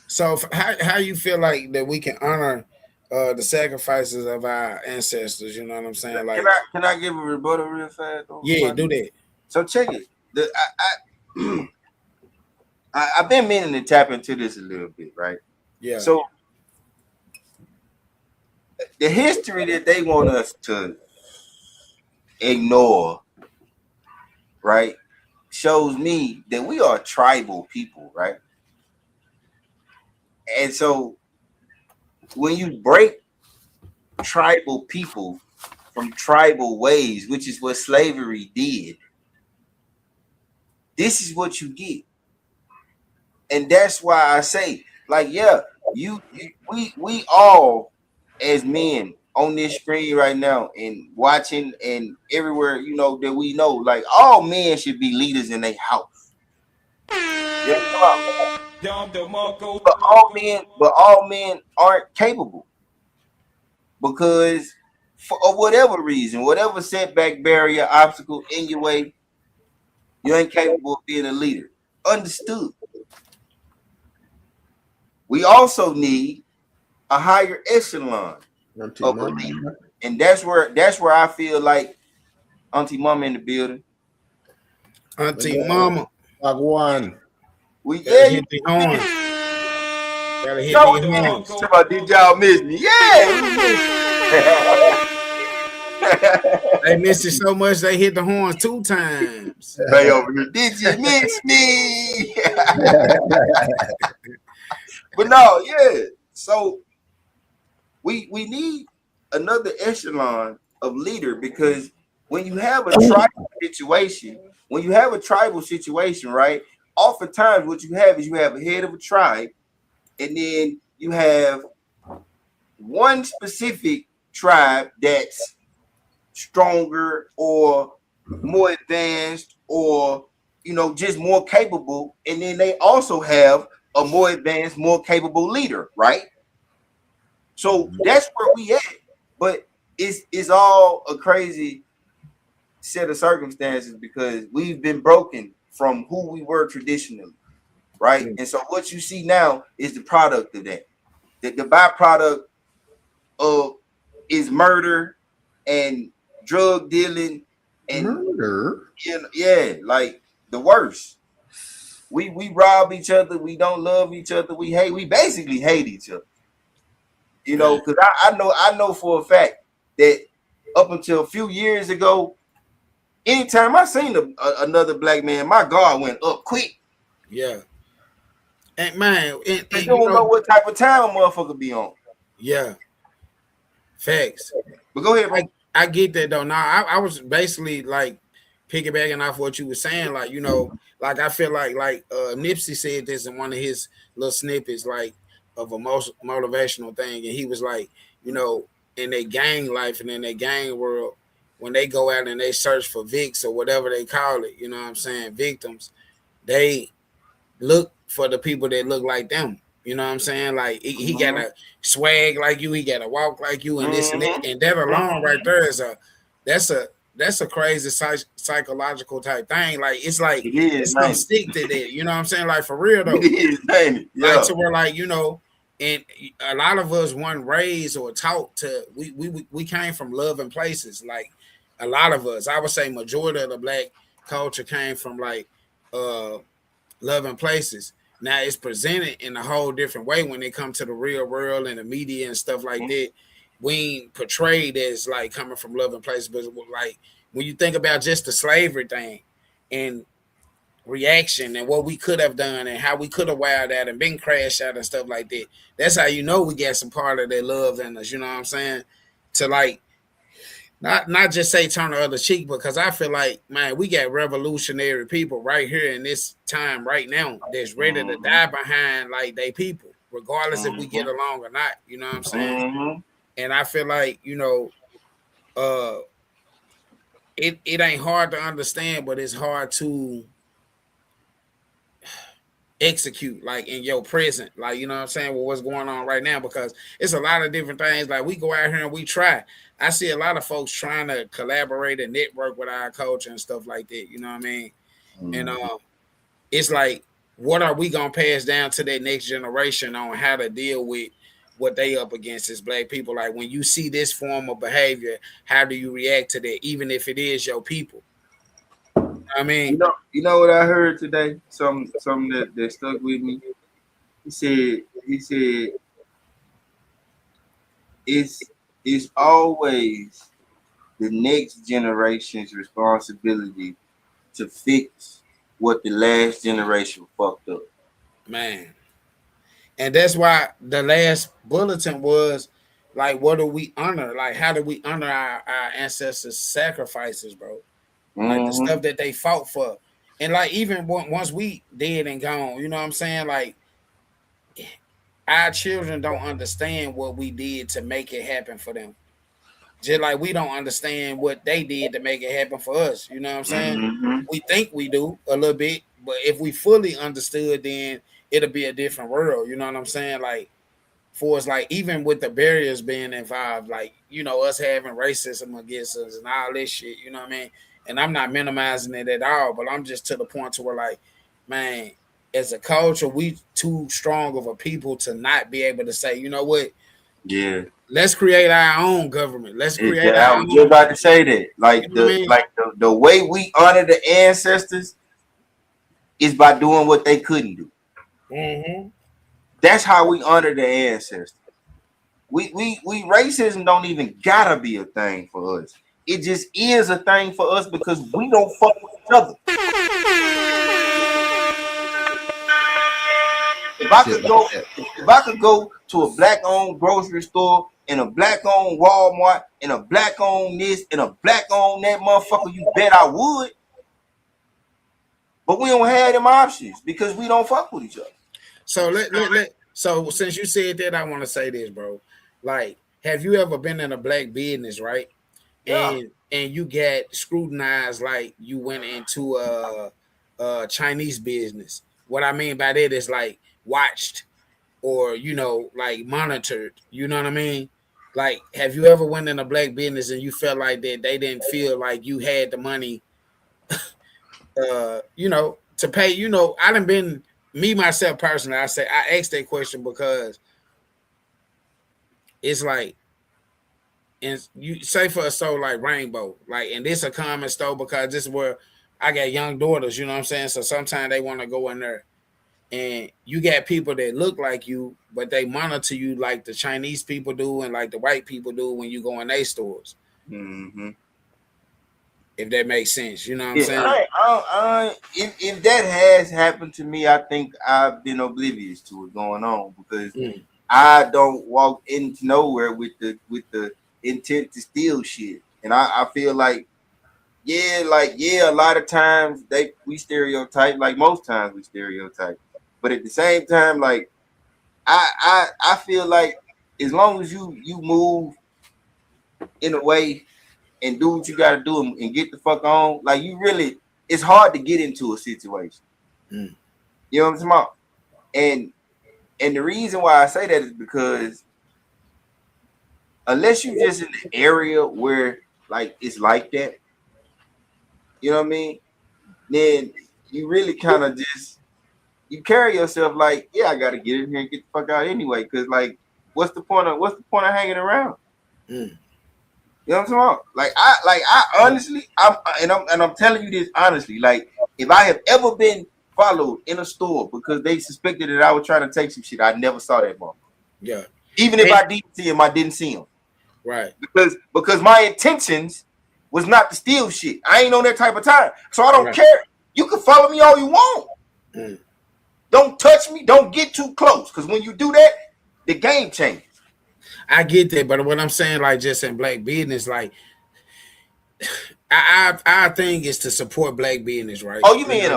So how you feel like that we can honor the sacrifices of our ancestors? You know what I'm saying? Like, can I give a rebuttal real fast? Yeah, do that. So check it. I've been meaning to tap into this a little bit, right? Yeah. So the history that they want us to ignore, right, shows me that we are tribal people, right? And so when you break tribal people from tribal ways, which is what slavery did, this is what you get. And that's why I say, like, yeah, we all as men on this screen right now and watching and everywhere, you know, that we know, like, all men should be leaders in their house. But all men aren't capable because for whatever reason, whatever setback, barrier, obstacle in your way, you ain't capable of being a leader. Understood. We also need a higher echelon of a leader. And that's where I feel like Auntie Mama in the building. Auntie Mama. Wagwan. We hit the horns. Gotta hit the horns. Did y'all miss me? Yeah. They missed it so much they hit the horns 2 times. Hey, over here. Did you miss me? But no, yeah. So we need another echelon of leader because when you have a tribal situation, right? Oftentimes what you have is you have a head of a tribe, and then you have one specific tribe that's stronger or more advanced or just more capable, and then they also have a more advanced, more capable leader, right? So that's where we at. But it's all a crazy set of circumstances because we've been broken from who we were traditionally, right? And so what you see now is the product of that. The byproduct of is murder and drug dealing and murder. Like the worst. We rob each other. We don't love each other. We basically hate each other. Because I know for a fact that up until a few years ago, anytime I seen another black man, my guard went up quick. Yeah. And man, you don't know what type of time a motherfucker be on. Yeah. Facts. But go ahead, bro. I get that though. Now I was basically like piggybacking off what you were saying, like like I feel like Nipsey said this in one of his little snippets, like of a most motivational thing, and he was like, in their gang life and in their gang world, when they go out and they search for Vicks or whatever they call it, you know what I'm saying, victims, they look for the people that look like them. You know what I'm saying? Like he got a swag like you, he got to walk like you, and this and that, and that alone right there is that's a crazy psychological type thing. Like it's like it's gonna stick to that. You know what I'm saying? Like for real though. It is, like to where like and a lot of us weren't raised or taught to. We came from loving places. Like a lot of us, I would say, majority of the black culture came from like loving places. Now it's presented in a whole different way when it comes to the real world and the media and stuff like that. We ain't portrayed as like coming from loving places, but like when you think about just the slavery thing and reaction and what we could have done and how we could have wowed out and been crashed out and stuff like that, that's how we got some part of that love in us. You know what I'm saying? To like not just say turn the other cheek, because I feel like, man, we got revolutionary people right here in this time right now that's ready to die behind like they people, regardless if we get along or not. You know what I'm saying? And I feel like, it ain't hard to understand, but it's hard to execute like in your present, like, you know what I'm saying, with what's going on right now, because it's a lot of different things. Like we go out here and we try. I see a lot of folks trying to collaborate and network with our culture and stuff like that. You know what I mean? And it's like, what are we gonna pass down to that next generation on how to deal with what they up against as black people? Like when you see this form of behavior, how do you react to that, even if it is your people? I mean, you know what I heard today? Something that stuck with me. He said it's always the next generation's responsibility to fix what the last generation fucked up. Man. And that's why the last bulletin was like, what do we honor? Like, how do we honor our ancestors' sacrifices, bro? Like the stuff that they fought for. And like, even once we dead and gone, you know what I'm saying? Like, our children don't understand what we did to make it happen for them. Just like we don't understand what they did to make it happen for us. You know what I'm saying? We think we do a little bit, but if we fully understood, then it'll be a different world. You know what I'm saying? Like, for us, like, even with the barriers being involved, like, us having racism against us and all this shit, you know what I mean? And I'm not minimizing it at all, but I'm just to the point to where, like, man, as a culture, we too strong of a people to not be able to say, you know what? Yeah. Let's create our own government. Let's create our I was just about to say that. Like the way we honor the ancestors is by doing what they couldn't do. That's how we honor the ancestors. We racism don't even gotta be a thing for us. It just is a thing for us because we don't fuck with each other. If I could go to a black-owned grocery store and a black-owned Walmart and a black-owned this and a black-owned that, motherfucker, you bet I would. But we don't have them options because we don't fuck with each other. So So since you said that, I want to say this, bro. Like, have you ever been in a black business, right? Yeah. And you get scrutinized like you went into a Chinese business. What I mean by that is like watched or like monitored. You know what I mean? Like, have you ever went in a black business and you felt like that they didn't feel like you had the money, to pay? I done been me myself personally. I asked that question because it's like, and you say for a store like Rainbow, like, and this a common store because this is where I got young daughters, you know what I'm saying? So sometimes they want to go in there and you got people that look like you, but they monitor you like the Chinese people do and like the white people do when you go in their stores. Mm-hmm. If that makes sense, you know what I'm Yeah, saying? if that has happened to me, I think I've been oblivious to it going on because I don't walk into nowhere with the intent to steal shit, and I feel like a lot of times we stereotype, like most times we stereotype, but at the same time, like I feel like as long as you move in a way and do what you got to do and get the fuck on, like it's hard to get into a situation. You know what I'm talking about? And the reason why I say that is because unless you just in the area where like it's like that, you know what I mean? Then you really kind of just you carry yourself like, yeah, I gotta get in here and get the fuck out anyway. Cause like, what's the point of hanging around? You know what I'm talking about? Like I honestly, I'm telling you this honestly. Like, if I have ever been followed in a store because they suspected that I was trying to take some shit, I never saw that motherfucker. Yeah. Even if I didn't see him, I didn't see him. Right. Because my intentions was not to steal shit. I ain't on that type of time. So I don't care. You can follow me all you want. Don't touch me. Don't get too close. Because when you do that, the game changes. I get that, but what I'm saying, like, just in black business, like, I think is to support black business, right? Oh, you mean in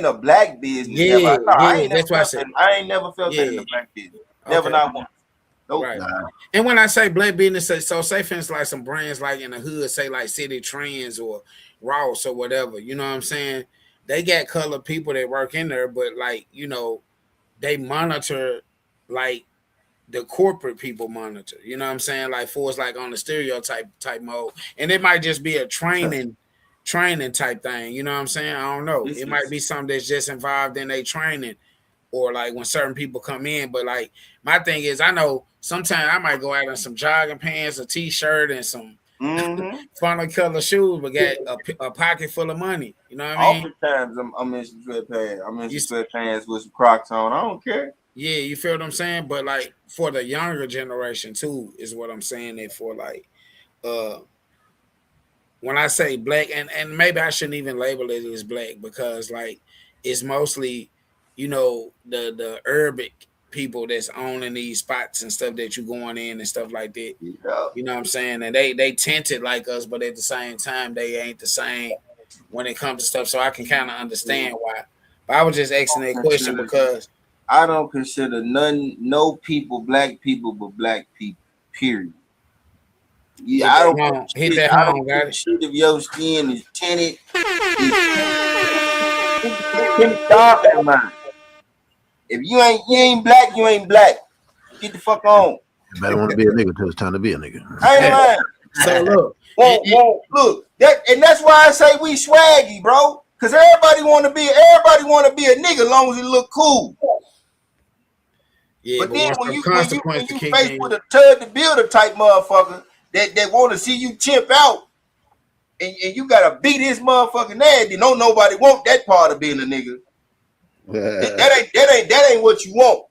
a black business? Yeah, I ain't that's never why I felt said. I ain't never felt that in a black business. Never, not once. Nope. Right. And when I say black business, so say for instance, like some brands like in the hood, say like City Trends or Ross or whatever, you know what I'm saying? They got colored people that work in there, but like, they monitor like the corporate people monitor, you know what I'm saying? Like for us, like on the stereotype type mode. And it might just be a training type thing, you know what I'm saying? I don't know. It might be something that's just involved in a training or like when certain people come in. But like my thing is, I know sometimes I might go out in some jogging pants, a t-shirt, and some funny color shoes, but got a pocket full of money. You know what I mean? Oftentimes I'm in some sweatpants. I'm in some sweatpants with some Crocs on. I don't care. Yeah, you feel what I'm saying? But like for the younger generation too, is what I'm saying it for. Like when I say black, and maybe I shouldn't even label it as black because like it's mostly, the urban people that's owning these spots and stuff that you going in and stuff like that. Yeah. You know what I'm saying? And they tinted like us, but at the same time, they ain't the same when it comes to stuff. So I can kind of understand why. But I was just asking that question because I don't consider no people black people but black people. Period. Yeah, I don't hit that home, got it. Shit if your skin is tinted. Dark in mine. If you ain't black, you ain't black. Get the fuck on. You better want to be a nigga till it's time to be a nigga. I ain't lying. So look, look, that's why I say we swaggy, bro. Cause everybody want to be a nigga, as long as it look cool. Yeah, but then when you face with a Tud the Builder type motherfucker that want to see you chimp out, and you gotta beat his motherfucking ass, then don't nobody want that part of being a nigga. That ain't what you want.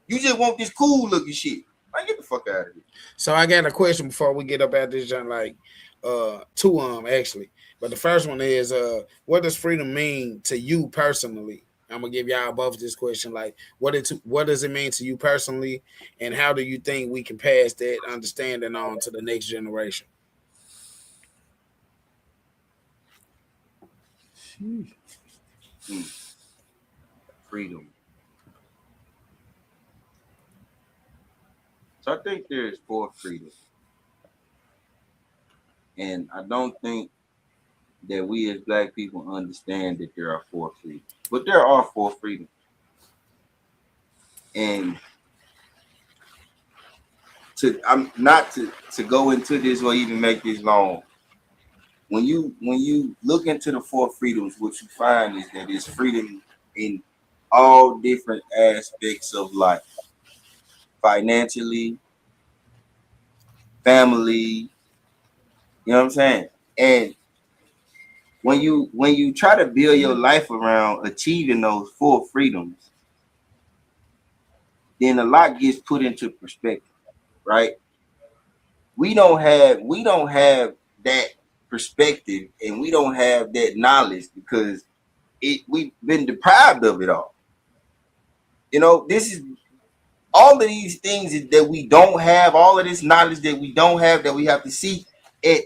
You just want this cool looking shit. Man, get the fuck out of here. So I got a question before we get up at this joint, like two actually. But the first one is what does freedom mean to you personally? I'm gonna give y'all both this question. Like, what does it mean to you personally, and how do you think we can pass that understanding on to the next generation? Freedom. So I think there's four freedoms. And I don't think that we as black people understand that there are four freedoms. But there are four freedoms. And I'm not to go into this or even make this long. When you look into the four freedoms, what you find is that it's freedom in all different aspects of life. Financially, family, you know what I'm saying? And when you try to build your life around achieving those four freedoms, then a lot gets put into perspective, right? We don't have that perspective, and we don't have that knowledge because we've been deprived of it all. You know, this is all of these things that we don't have, all of this knowledge that we don't have, that we have to seek at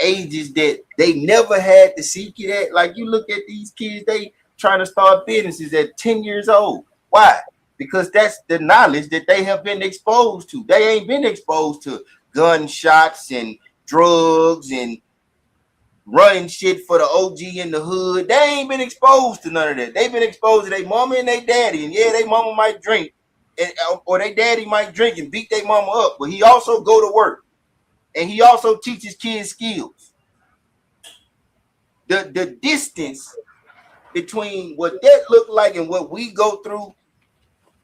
ages that they never had to seek it at. Like, you look at these kids, they trying to start businesses at 10 years old. Why? Because that's the knowledge that they have been exposed to. They ain't been exposed to gunshots and drugs and running shit for the OG in the hood. They ain't been exposed to none of that. They've been exposed to their mama and their daddy. And yeah, their mama might drink, or their daddy might drink and beat their mama up, but he also go to work. And he also teaches kids skills. The distance between what that looked like and what we go through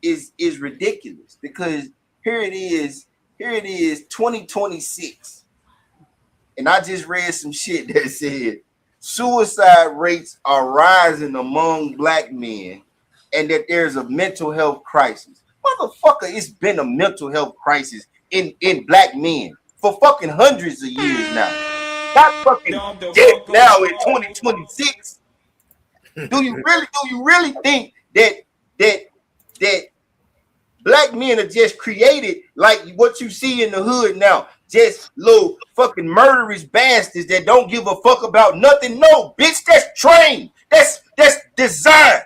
is ridiculous, because here it is 2026, and I just read some shit that said suicide rates are rising among black men and that there's a mental health crisis. Motherfucker, it's been a mental health crisis in black men for fucking hundreds of years now. Not fucking dead now in 2026. Do you really think that black men are just created like what you see in the hood now? Just little fucking murderous bastards that don't give a fuck about nothing. No, bitch, that's trained. That's designed.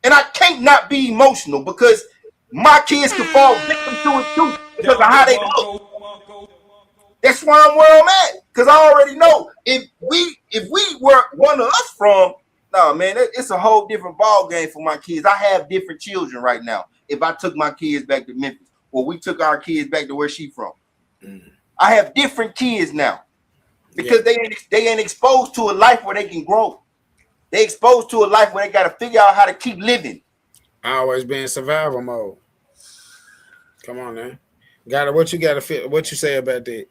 And I can't not be emotional because my kids can fall victim to it too because of how they look. That's why I'm where I'm at, because I already know if we were one of us from, no man, it's a whole different ball game for my kids. I have different children right now. If I took my kids back to Memphis, or we took our kids back to where she from, I have different kids now because they ain't exposed to a life where they can grow. They exposed to a life where they got to figure out how to keep living. Always be in survival mode. Come on, man. What you say about that?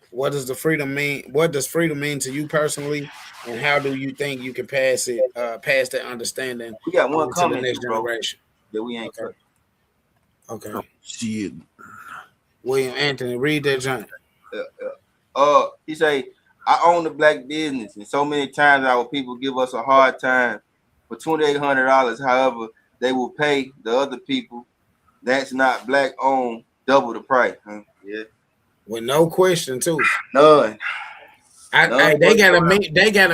What does the freedom mean? What does freedom mean to you personally, and how do you think you can pass that understanding? We got one to the next bro, generation that we ain't. Okay. Oh, shit. William Anthony, read that junk. He say, I own a black business, and so many times our people give us a hard time for $2,800. However, they will pay the other people that's not black owned double the price. Huh? Yeah. With no question, too. None. They got a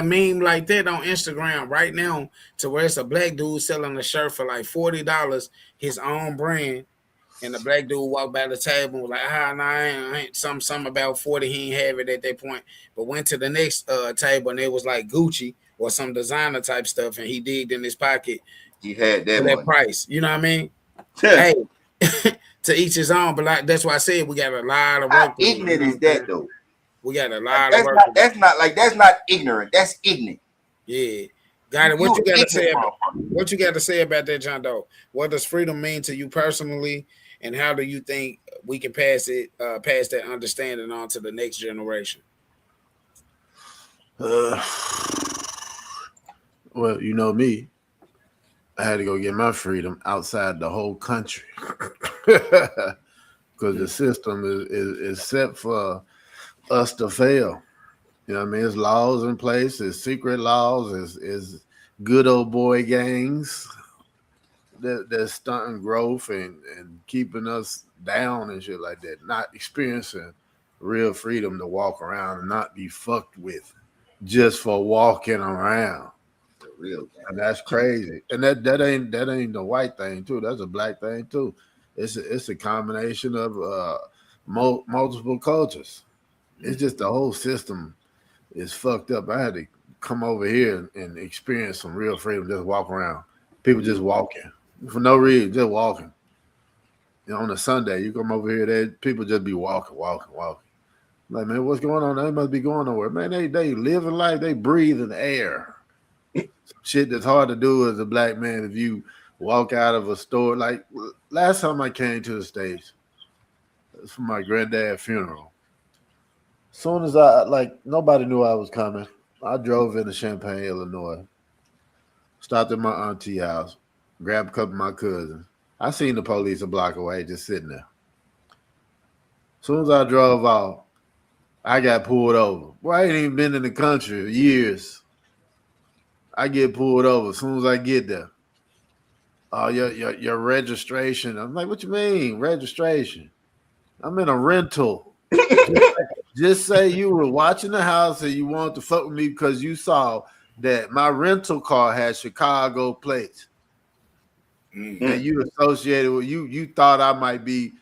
meme like that on Instagram right now, to where it's a black dude selling a shirt for like $40, his own brand, and the black dude walked by the table and was like, I ain't something about 40. He ain't have it at that point, but went to the next table and it was like Gucci or some designer type stuff, and he digged in his pocket. He had that price. You know what I mean? Hey. To each his own, but that's why I said we got a lot of work. How ignorant is that though? We got a lot of work. That's not ignorant. That's ignorant. Yeah, got it. What you got to say about? What you got to say about that, John Doe? What does freedom mean to you personally, and how do you think we can pass that understanding on to the next generation? Well, you know me. I had to go get my freedom outside the whole country because the system is set for us to fail. You know what I mean? There's laws in place, there's secret laws, there's good old boy gangs that's stunting growth and keeping us down and shit like that, not experiencing real freedom to walk around and not be fucked with just for walking around. Real, and that's crazy. And that ain't the white thing too. That's a black thing too. it's a combination of multiple cultures. It's just the whole system is fucked up. I had to come over here and experience some real freedom. Just walk around, people just walking for no reason, just walking. You know, on a Sunday, you come over here, people just be walking. Like, man, what's going on? They must be going nowhere. Man, they live in life. They breathe in the air. Shit that's hard to do as a black man if you walk out of a store. Like, last time I came to the States, it was for my granddad's funeral. As soon as nobody knew I was coming, I drove into Champaign, Illinois, stopped at my auntie house, grabbed a couple of my cousins. I seen the police a block away just sitting there. As soon as I drove off, I got pulled over. Well, I ain't even been in the country years. I get pulled over as soon as I get there. Oh, your registration. I'm like, what you mean, registration? I'm in a rental. Just say you were watching the house and you wanted to fuck with me because you saw that my rental car had Chicago plates. Mm-hmm. And you associated with you thought I might be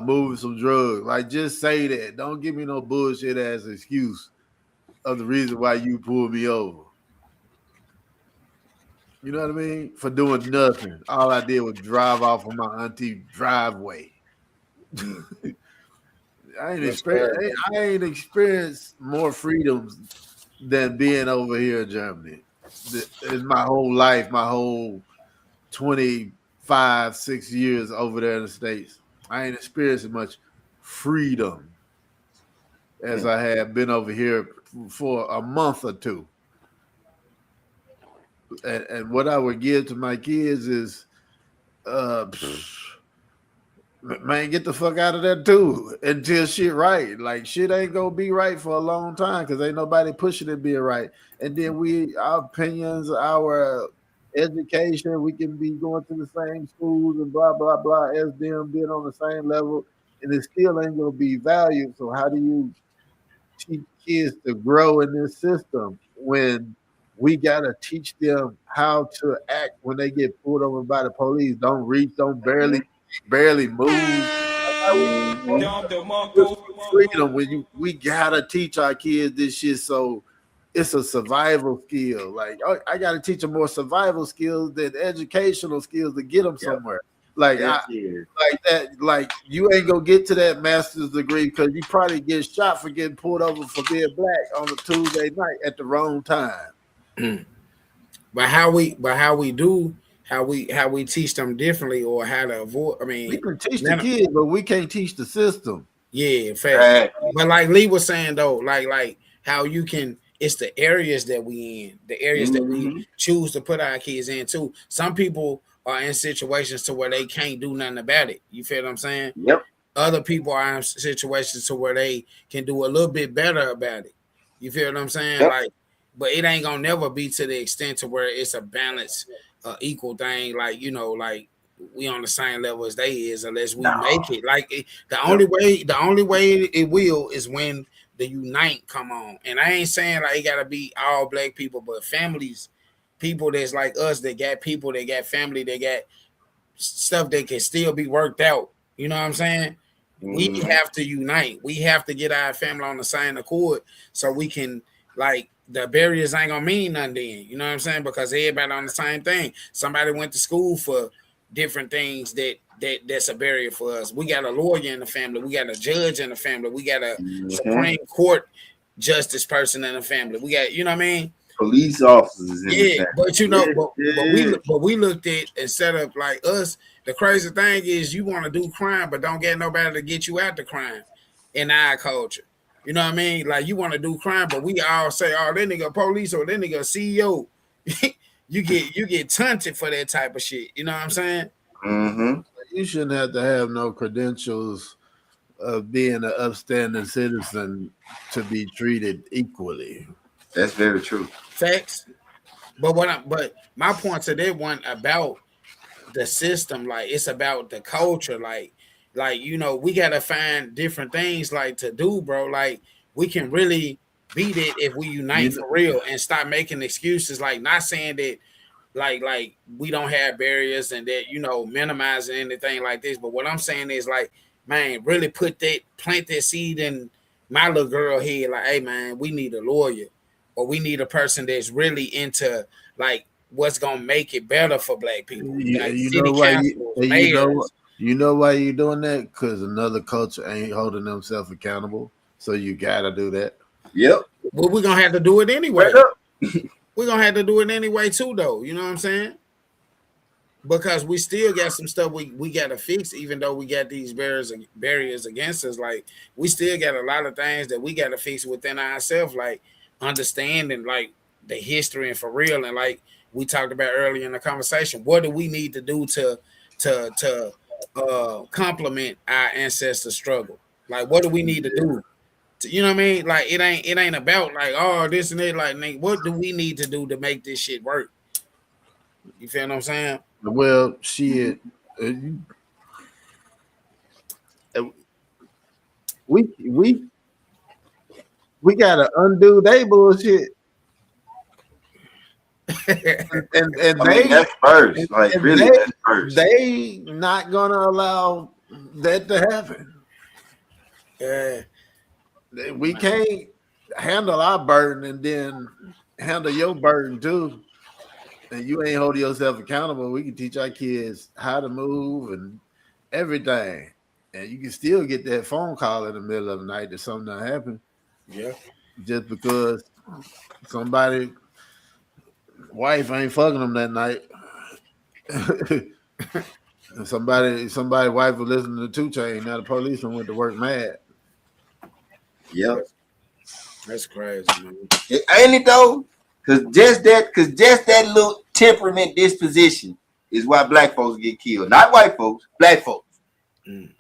moving some drugs. Like, just say that. Don't give me no bullshit as an excuse of the reason why you pulled me over. You know what I mean? For doing nothing. All I did was drive off of my auntie driveway. I ain't experienced more freedoms than being over here in Germany. It's my whole life, my whole 25-6 years over there in the States. I ain't experienced as much freedom as I have been over here for a month or two. And what I would give to my kids is, man, get the fuck out of there too until shit right. Like, shit ain't gonna be right for a long time because ain't nobody pushing it being right. And then our opinions, our education, we can be going to the same schools and blah blah blah as them, being on the same level, and it still ain't gonna be valued. So how do you teach kids to grow in this system when we gotta teach them how to act when they get pulled over by the police? Don't reach, don't barely move. Freedom when we gotta teach our kids this shit, so it's a survival skill. Like, I gotta teach them more survival skills than educational skills to get them somewhere. Like, like you ain't gonna get to that master's degree because you probably get shot for getting pulled over for being black on a Tuesday night at the wrong time. But how we teach them differently, or how to avoid. I mean, we can teach the kids, but we can't teach the system. Yeah, fair. But like Lee was saying though, like how you can. It's the areas that we in, the areas that we choose to put our kids into. Some people are in situations to where they can't do nothing about it. You feel what I'm saying? Yep. Other people are in situations to where they can do a little bit better about it. You feel what I'm saying? Yep. Like, but it ain't gonna never be to the extent to where it's a balance, equal thing. Like, you know, like we on the same level as they is, unless we make it. Like the only way it will is when the unite come on. And I ain't saying like it gotta be all black people, but families, people that's like us, that got people, they got family, they got stuff that can still be worked out. You know what I'm saying? We have to unite. We have to get our family on the same accord so we can, like, the barriers ain't gonna mean nothing then. You know what I'm saying? Because everybody on the same thing. Somebody went to school for different things that's a barrier for us. We got a lawyer in the family. We got a judge in the family. We got a Supreme Court justice person in the family. We got, you know what I mean? Police officers in the family. But you know, but we looked at, instead of like us, the crazy thing is you want to do crime, but don't get nobody to get you out the crime in our culture. You know what I mean? Like, you want to do crime, but we all say, oh, that nigga police or that nigga CEO. you get taunted for that type of shit. You know what I'm saying? Mm-hmm. You shouldn't have to have no credentials of being an upstanding citizen to be treated equally. That's very true. Facts. But my point to that one about the system, like, it's about the culture, like you know, we gotta find different things like to do, bro. Like, we can really beat it if we unite for real and stop making excuses. Like, not saying that like we don't have barriers and that, minimizing anything like this. But what I'm saying is like, man, really plant that seed in my little girl head. Like, hey man, we need a lawyer, or we need a person that's really into like what's gonna make it better for black people. Like city councils, mayors. You know why you're doing that? Because another culture ain't holding themselves accountable. So you gotta do that. Yep. But we're gonna have to do it anyway. We're gonna have to do it anyway too, though. You know what I'm saying? Because we still got some stuff we gotta fix, even though we got these barriers against us. Like we still got a lot of things that we gotta fix within ourselves, like understanding like the history and for real, and like we talked about earlier in the conversation, what do we need to do to complement our ancestors' struggle? Like what do we need to do? You know what I mean? Like it ain't about like, oh, this and that. Like, what do we need to do to make this shit work? You feel what I'm saying? Well, shit. We gotta undo they bullshit. and that's first. Like really, that's first. They not gonna allow that to happen. Yeah. We can't handle our burden and then handle your burden too. And you ain't holding yourself accountable. We can teach our kids how to move and everything. And you can still get that phone call in the middle of the night that something done happened. Yeah. Just because somebody wife ain't fucking them that night. And somebody wife was listening to 2 Chainz. Now the police went to work mad. Yep. That's crazy, man. Ain't it though? Cause just that little temperament disposition is why black folks get killed. Not white folks, black folks. Mm.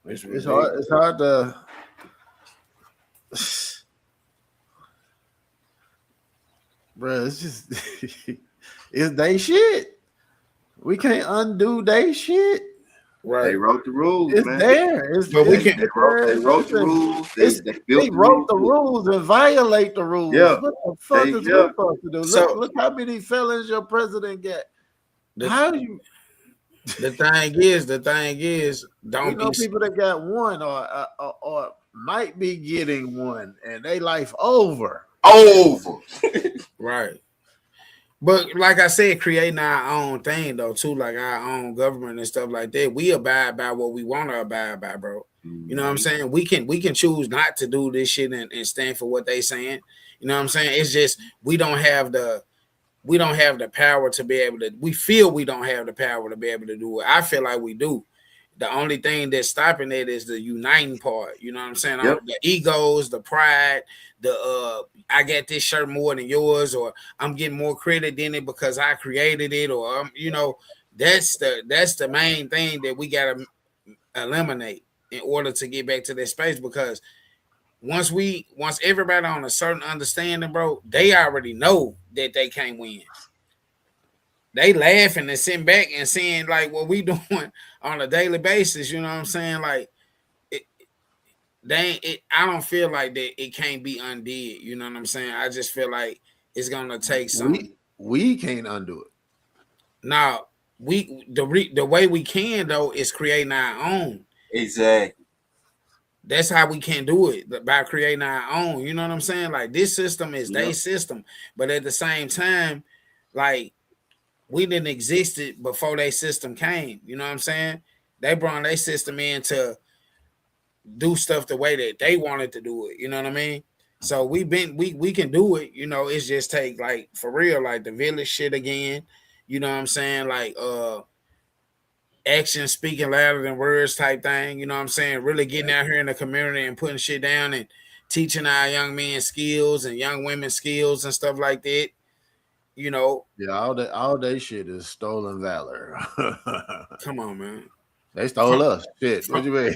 It's hard to bro, it's just it's they shit. We can't undo they shit. Right. They wrote the rules. It's man. There. They wrote the rules. They wrote the rules and violate the rules. Yeah. What the fuck is we supposed to do? Look how many felons your president got. How you? The thing is, don't know people that got one or might be getting one, and they life over. Right. But like I said, creating our own thing though too, like our own government and stuff like that. We abide by what we want to abide by, bro. You know what I'm saying? We can choose not to do this shit and stand for what they saying. You know what I'm saying? It's just we don't have the power to be able to. We feel we don't have the power to be able to do it. I feel like we do. The only thing that's stopping it is the uniting part. You know what I'm saying? Yep. The egos, the pride, I got this shirt more than yours, or I'm getting more credit than it because I created it, or that's the main thing that we gotta eliminate in order to get back to that space. Because once everybody on a certain understanding, bro, they already know that they can't win. They laughing and sitting back and seeing like what we doing on a daily basis. You know what I'm saying? Like I don't feel like that it can't be undid. You know what I'm saying? I just feel like it's gonna take some. We can't undo it. Now the way we can though is creating our own. Exactly. That's how we can do it, by creating our own. You know what I'm saying? Like this system is their system, but at the same time, like. We didn't exist before their system came. You know what I'm saying? They brought their system in to do stuff the way that they wanted to do it. You know what I mean? So we can do it. It's just take like for real, like the village shit again. You know what I'm saying? Like action speaking louder than words type thing. You know what I'm saying? Really getting out here in the community and putting shit down and teaching our young men skills and young women skills and stuff like that. All that shit is stolen valor. Come on, man. They stole us. Shit. What you mean?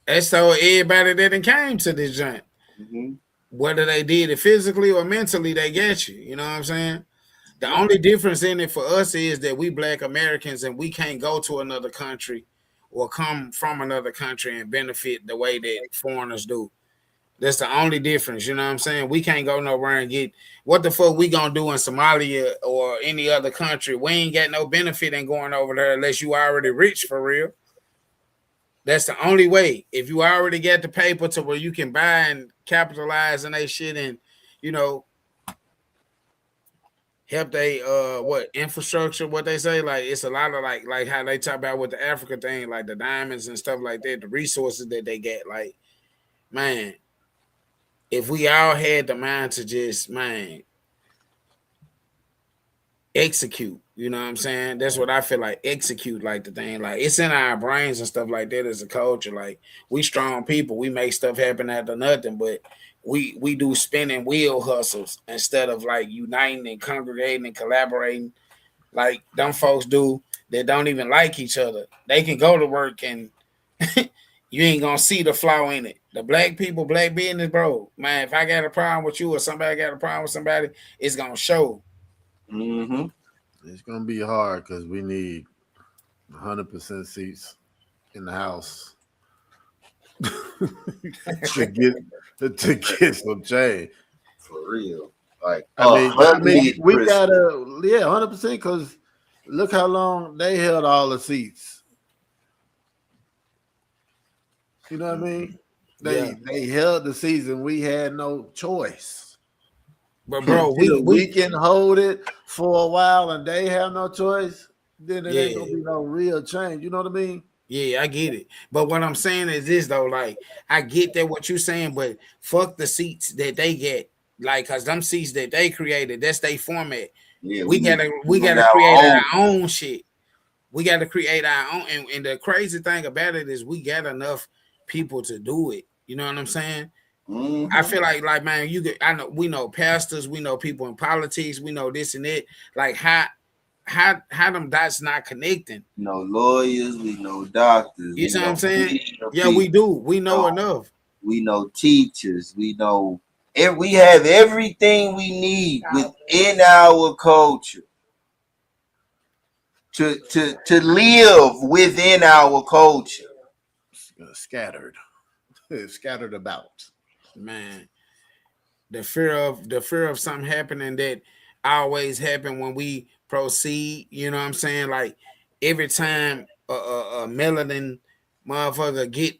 They stole everybody that done came to this joint. Mm-hmm. Whether they did it physically or mentally, they get you. You know what I'm saying? The only difference in it for us is that we Black Americans and we can't go to another country or come from another country and benefit the way that foreigners do. That's the only difference. You know what I'm saying? We can't go nowhere and get what the fuck we gonna do in Somalia or any other country. We ain't got no benefit in going over there unless you already rich for real. That's the only way. If you already get the paper to where you can buy and capitalize and they shit and, you know, help they what infrastructure, what they say, like it's a lot of like how they talk about with the Africa thing, like the diamonds and stuff like that, the resources that they get, like, man, if we all had the mind to just, man, execute, you know what I'm saying? That's what I feel like, execute, like the thing, like it's in our brains and stuff like that as a culture. Like we strong people, we make stuff happen out of nothing, but we do spinning wheel hustles instead of like uniting and congregating and collaborating like them folks do that don't even like each other. They can go to work and you ain't gonna see the flaw in it. The black people, black business, bro, man, if I got a problem with you or somebody got a problem with somebody, it's gonna show. Mm-hmm. It's gonna be hard because we need 100% seats in the house to get some change. For real. Like I mean we gotta 100% because look how long they held all the seats. You know what I mean? They held the season. We had no choice. But bro, we can hold it for a while and they have no choice. Then it ain't gonna be no real change. You know what I mean? Yeah, I get it. But what I'm saying is this though, like I get that what you're saying, but fuck the seats that they get, like, cause them seats that they created, that's their format. Yeah, we gotta create our own shit. We gotta create our own, and the crazy thing about it is we got enough people to do it. You know what I'm saying? Mm-hmm. I feel like man, we know pastors, we know people in politics, we know this and that. Like how them dots not connecting? No lawyers, we know doctors. You know what I'm saying? Yeah, we do. We know enough. We know teachers. We know we have everything we need within our culture to live within our culture. Scattered about. Man, the fear of something happening that always happen when we proceed. You know what I'm saying? Like every time a melanin motherfucker get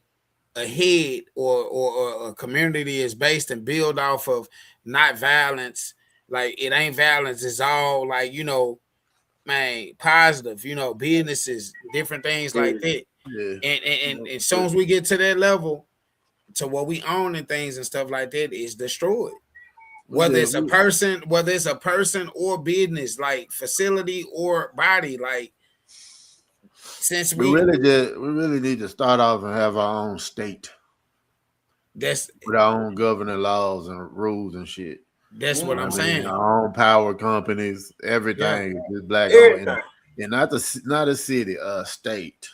ahead or a community is based and build off of not violence, like it ain't violence, it's all like, you know, man, positive, you know, businesses, different things like that. Yeah. And as soon as we get to that level, to what we own and things and stuff like that, is destroyed. Whether it's a person or business, like facility or body, like since we really need to start off and have our own state. That's with our own governing laws and rules and shit. That's what I'm saying. Our own power companies, everything is black owned. And not a city, a state.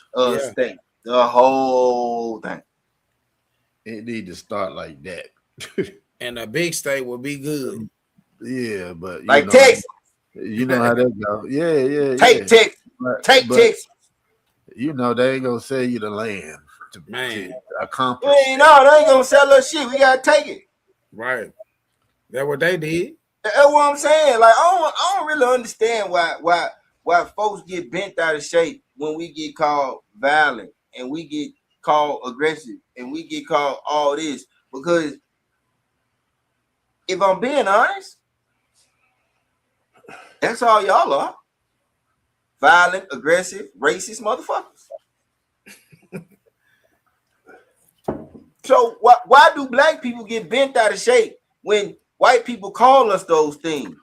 State. The whole thing. It need to start like that. And a big state will be good. Yeah, but like Texas. You know how that go. Yeah. Take Texas. Take Texas. You know they ain't gonna sell you the land to accomplish. They ain't gonna sell us shit. We gotta take it. Right. That's what they did. That's what I'm saying. Like I don't really understand why folks get bent out of shape when we get called violent and we get called aggressive and we get called all this. Because if I'm being honest, that's all y'all are. Violent, aggressive, racist motherfuckers. So why do black people get bent out of shape when white people call us those things?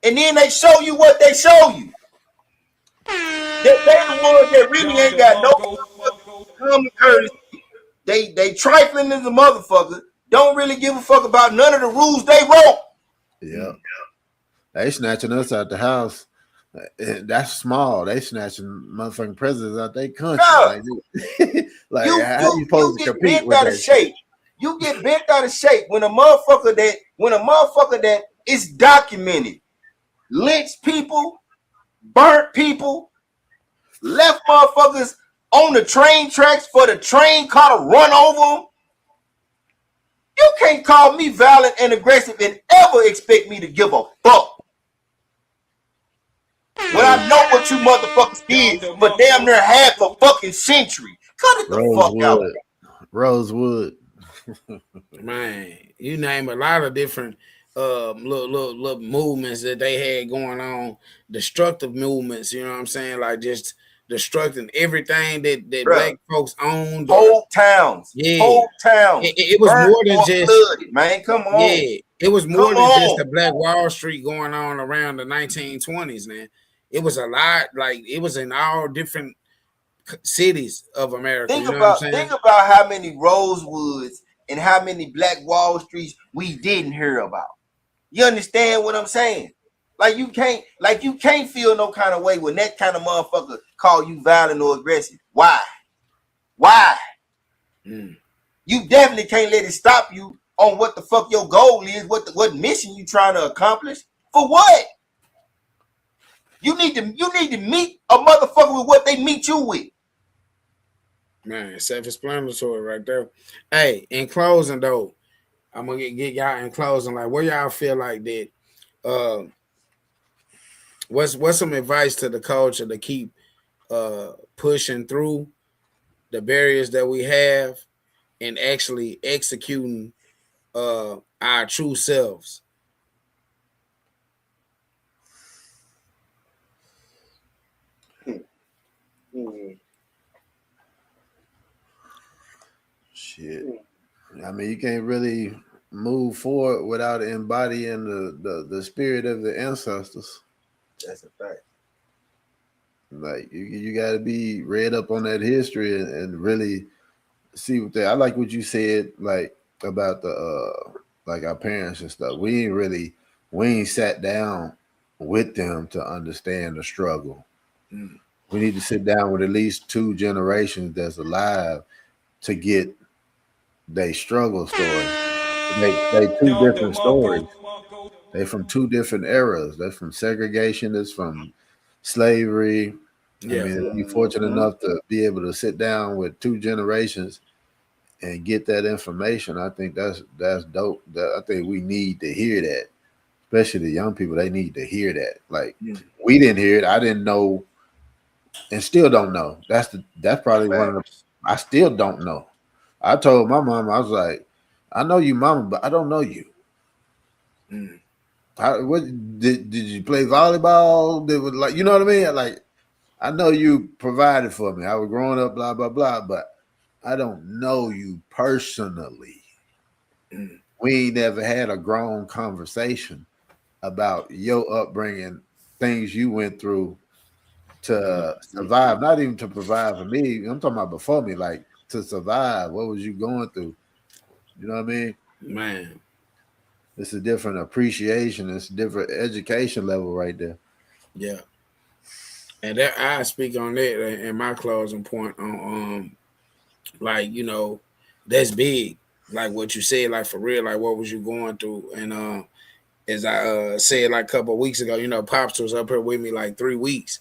And then they show you what they show you. They're the ones that really ain't got no common courtesy. They trifling as a motherfucker. Don't really give a fuck about none of the rules they wrote. Yeah. They snatching us out the house. That's small. They snatching motherfucking presidents out their country. No. Like how you supposed to compete with that shape? You get bent out of shape when a motherfucker that is documented lynched people, burnt people, left motherfuckers on the train tracks for the train car to run over them. You can't call me violent and aggressive and ever expect me to give a fuck. When I know what you motherfuckers did for damn near half a fucking century. Cut it the fuck out. Rosewood. Man, you name a lot of different little movements that they had going on, destructive movements, you know what I'm saying? Like just destructing everything that black folks owned. Whole towns. Yeah. Whole towns. It was more than just blooded, man. Come on. Yeah, it was more than just the Black Wall Street going on around the 1920s, man. It was a lot, like it was in all different cities of America. Think about how many Rosewoods and how many Black Wall Streets we didn't hear about. You understand what I'm saying? Like you can't feel no kind of way when that kind of motherfucker call you violent or aggressive. Why? You definitely can't let it stop you on what the fuck your goal is, what mission you trying to accomplish. For what? You need to meet a motherfucker with what they meet you with. Man, self-explanatory right there. Hey, in closing though, I'm gonna get y'all in closing. Like, what y'all feel like that? What's some advice to the culture to keep pushing through the barriers that we have and actually executing our true selves? Shit. I mean, you can't really move forward without embodying the spirit of the ancestors. That's a fact. Like you got to be read up on that history and really see what they. I like what you said, like about the like our parents and stuff. We ain't sat down with them to understand the struggle. We need to sit down with at least 2 generations that's alive to get they struggle story. They 2 different stories. They from 2 different eras. They're from segregation. It's from slavery. Yeah. I mean, if you're fortunate enough to be able to sit down with 2 generations and get that information, I think that's dope. I think we need to hear that, especially the young people. They need to hear that. Like we didn't hear it. I didn't know, and still don't know. That's probably one of the. I still don't know. I told my mom, I was like, I know you, mama, but I don't know you. What did you play volleyball? Like, you know what I mean? Like, I know you provided for me. I was growing up, blah blah blah, but I don't know you personally. We ain't never had a grown conversation about your upbringing, things you went through to survive. Not even to provide for me. I'm talking about before me, like to survive. What was you going through? You know what I mean? Man. It's a different appreciation. It's a different education level right there. Yeah. And that I speak on that in my closing point on like, you know, that's big. Like what you said, like for real, like what was you going through? And as I said like a couple of weeks ago, you know, Pops was up here with me like 3 weeks.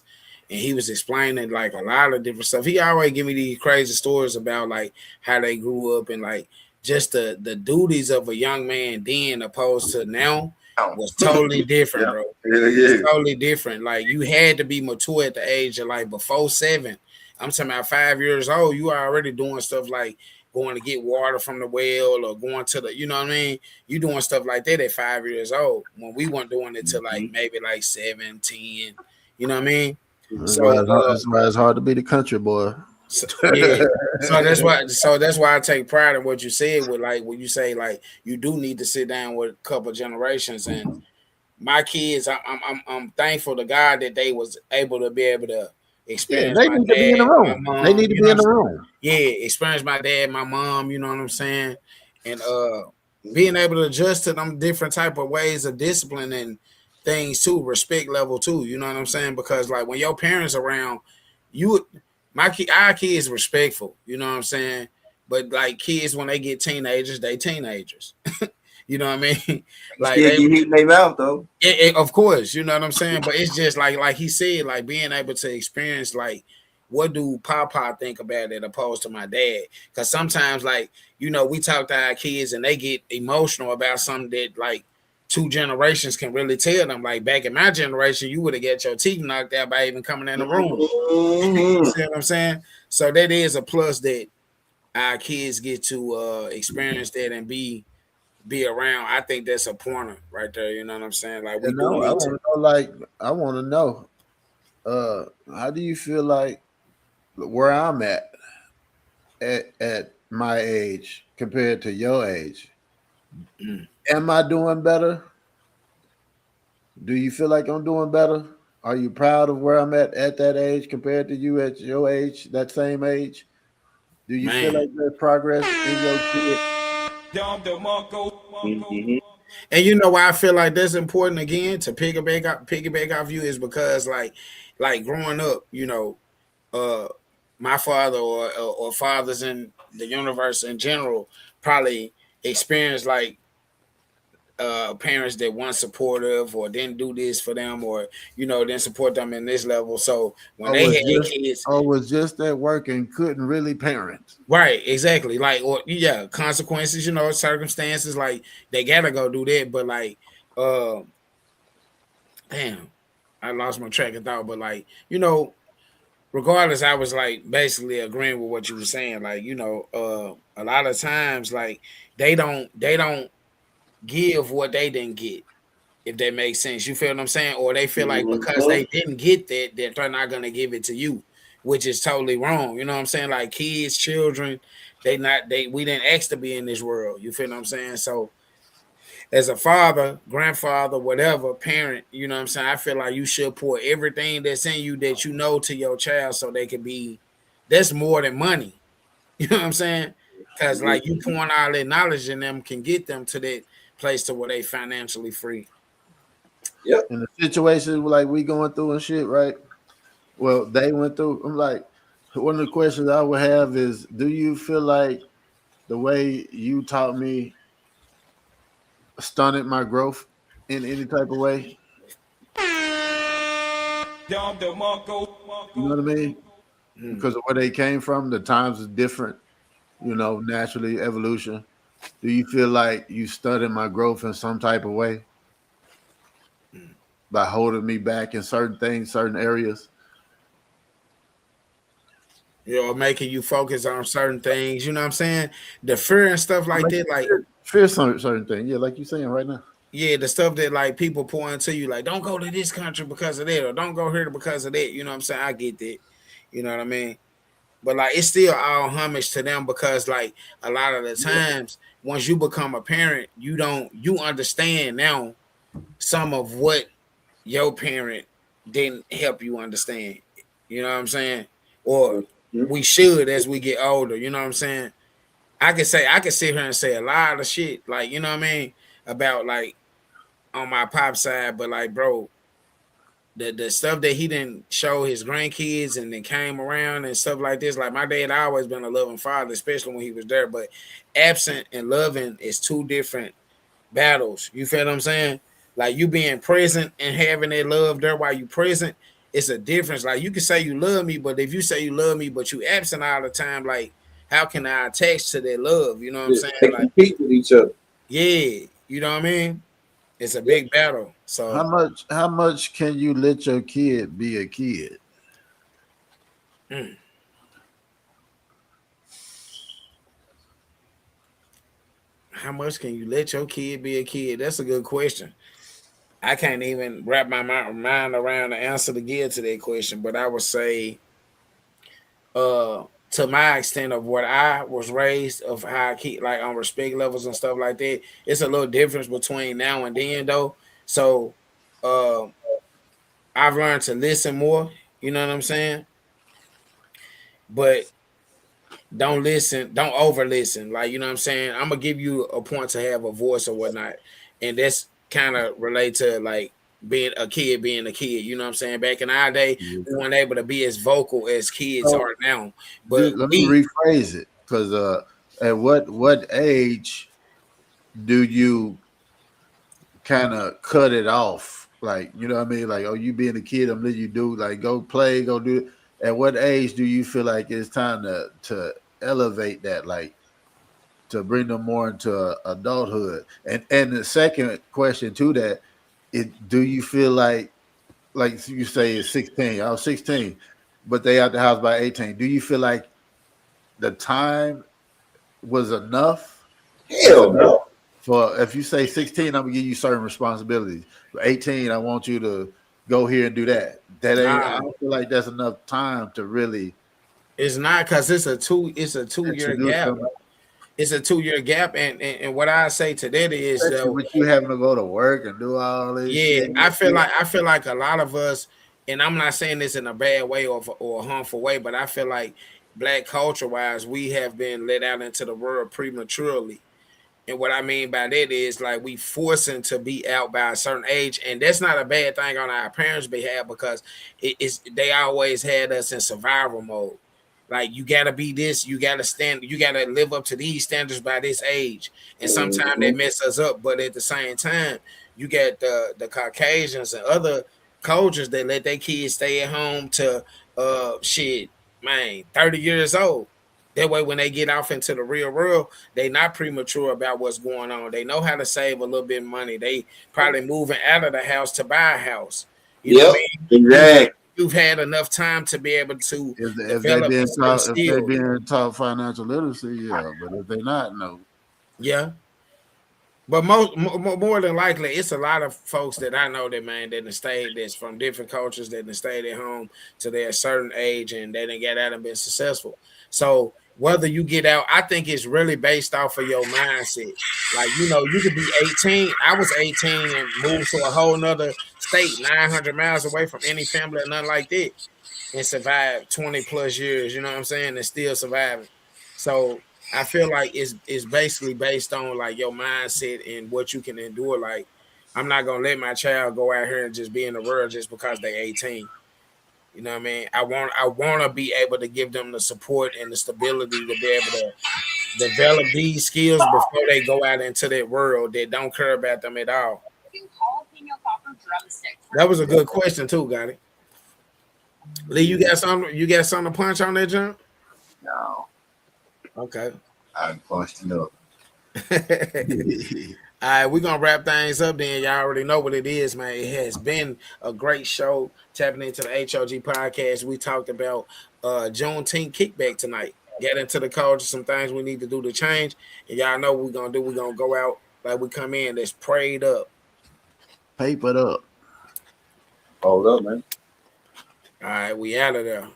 And he was explaining like a lot of different stuff. He always give me these crazy stories about like how they grew up and like just the duties of a young man then opposed to now was totally different, bro. It's totally different. Like you had to be mature at the age of like before 7. I'm talking about 5 years old. You are already doing stuff like going to get water from the well or going to the, you know what I mean? You doing stuff like that at 5 years old when we weren't doing it till like maybe like 7, 10. You know what I I mean? That's why it's hard to be the country boy. So, yeah. So that's why I take pride in what you said with like when you say like you do need to sit down with a couple generations. And my kids, I'm thankful to God that they was able to experience. They need to be in the room. They need to be in the room. Yeah, experience my dad, my mom. You know what I'm saying? And being able to adjust to them different type of ways of discipline and things too, respect level too. You know what I'm saying? Because like when your parents around, our kids respectful. You know what I'm saying? But like kids when they get teenagers, they teenagers. You know what I mean? Like they hit their mouth though. Of course, you know what I'm saying. But it's just like he said, like being able to experience like what do Papa think about it opposed to my dad? Because sometimes, like, you know, we talk to our kids and they get emotional about something that like 2 generations can really tell them. Like back in my generation, you would have got your teeth knocked out by even coming in the room. You see what I'm saying? So that is a plus that our kids get to experience that and be around. I think that's a pointer right there. You know what I'm saying? Like we You know, I want to know, how do you feel like where I'm at my age compared to your age? Am I doing better? Do you feel like I'm doing better? Are you proud of where I'm at that age compared to you at your age, that same age? Do you feel like there's progress in your kid? And you know why I feel like that's important again to piggyback off you is because like growing up, you know, my father or fathers in the universe in general probably experienced like parents that weren't supportive or didn't do this for them or you know didn't support them in this level. So when they had kids, or was just at work and couldn't really parent. Right, exactly. Like or yeah, consequences, you know, circumstances, like they gotta go do that. But like damn, I lost my track of thought, but like, you know, regardless, I was like basically agreeing with what you were saying. Like, you know, a lot of times like they don't give what they didn't get, if that makes sense. You feel what I'm saying? Or they feel like because they didn't get that they're not gonna give it to you, which is totally wrong. You know what I'm saying? Like kids, children, we didn't ask to be in this world. You feel what I'm saying? So as a father, grandfather, whatever, parent, you know what I'm saying? I feel like you should pour everything that's in you that you know to your child so they can be, that's more than money. You know what I'm saying? Because like you pouring all that knowledge in them can get them to that place to where they financially free. Yep. In the situation like we going through and shit, right? Well, they went through. I'm like, one of the questions I would have is, do you feel like the way you taught me stunted my growth in any type of way? You know what I mean? Because of where they came from, the times is different, you know, naturally, evolution. Do you feel like you stunted my growth in some type of way by holding me back in certain things, certain areas? You know, making you focus on certain things, you know what I'm saying? The fear and stuff like that, like fear certain things, yeah, like you're saying right now. Yeah, the stuff that like people point to you, like don't go to this country because of that, or don't go here because of that. You know what I'm saying? I get that. You know what I mean? But like it's still all homage to them because like a lot of the times once you become a parent, you understand now some of what your parent didn't help you understand. You know what I'm saying? Or we should as we get older. You know what I'm saying? I could sit here and say a lot of shit, like, you know what I mean, about like on my pop side, but like, bro, the stuff that he didn't show his grandkids and then came around and stuff like this, like my dad always been a loving father, especially when he was there, but absent and loving is 2 different battles. You feel what I'm saying? Like you being present and having that love there while you present, it's a difference. Like you can say you love me, but if you say you love me, but you absent all the time, like how can I attach to that love? You know what I'm saying? They like compete with each other. Yeah, you know what I mean? It's a big battle. So how much can you let your kid be a kid? How much can you let your kid be a kid? That's a good question. I can't even wrap my mind around the answer to give to that question, but I would say, to my extent of what I was raised, of how I keep like on respect levels and stuff like that, it's a little difference between now and then though. So, I've learned to listen more. You know what I'm saying? But don't over listen. Like, you know what I'm saying? I'm gonna give you a point to have a voice or whatnot, and that's kind of relate to like being a kid. You know what I'm saying? Back in our day, we weren't able to be as vocal as kids are now. But let me rephrase it, because at what age do you kind of cut it off? Like, you know what I mean? Like, oh, you being a kid, I'm letting you do, like, go play, go do it. at what age do you feel like it's time to elevate that, like to bring them more into adulthood? And the second question to that, do you feel like you say it's 16, I was 16, but they out the house by 18. Do you feel like the time was enough? Hell no. For if you say 16, I'm gonna give you certain responsibilities. For 18, I want you to go here and do that. That ain't. I don't feel like that's enough time to really. It's not, because it's a 2 year gap. It's a 2 year gap, and what I say to that is, with you having to go to work and do all this. Yeah, shit. I feel like a lot of us, and I'm not saying this in a bad way or a harmful way, but I feel like Black culture wise, we have been let out into the world prematurely. And what I mean by that is, like, we forcing to be out by a certain age, and that's not a bad thing on our parents' behalf, because they always had us in survival mode. Like, you gotta be this, you gotta live up to these standards by this age, and sometimes they mess us up. But at the same time, you get the Caucasians and other cultures that let their kids stay at home to 30 years old. That way, when they get off into the real world, they not premature about what's going on. They know how to save a little bit of money. They probably moving out of the house to buy a house. You know what I mean? Exactly. You've had enough time to be able to if they're being taught financial literacy, yeah. But if they're not, no. Yeah. But more than likely, it's a lot of folks that I know that stayed, that's from different cultures, that stayed at home to their certain age, and they didn't get out and been successful. So whether you get out, I think it's really based off of your mindset. Like, you know, you could be 18. I was 18 and moved to a whole nother state, 900 miles away from any family or nothing like that, and survived 20 plus years, you know what I'm saying, and still surviving. So I feel like it's basically based on, like, your mindset and what you can endure. Like, I'm not going to let my child go out here and just be in the world just because they're 18. You know what I mean? I want to be able to give them the support and the stability to be able to develop these skills before they go out into that world that don't care about them at all. That was a good question too, Gotti. Lee, you got something to punch on that, John? No. Okay. I punched it up. All right, we're going to wrap things up then. Y'all already know what it is, man. It has been a great show, tapping into the H.O.G Podcast. We talked about Juneteenth Kickback tonight. Get into the culture, some things we need to do to change. And y'all know what we're going to do. We're going to go out like we come in. That's prayed up. Papered up. Hold up, man. All right, we out of there.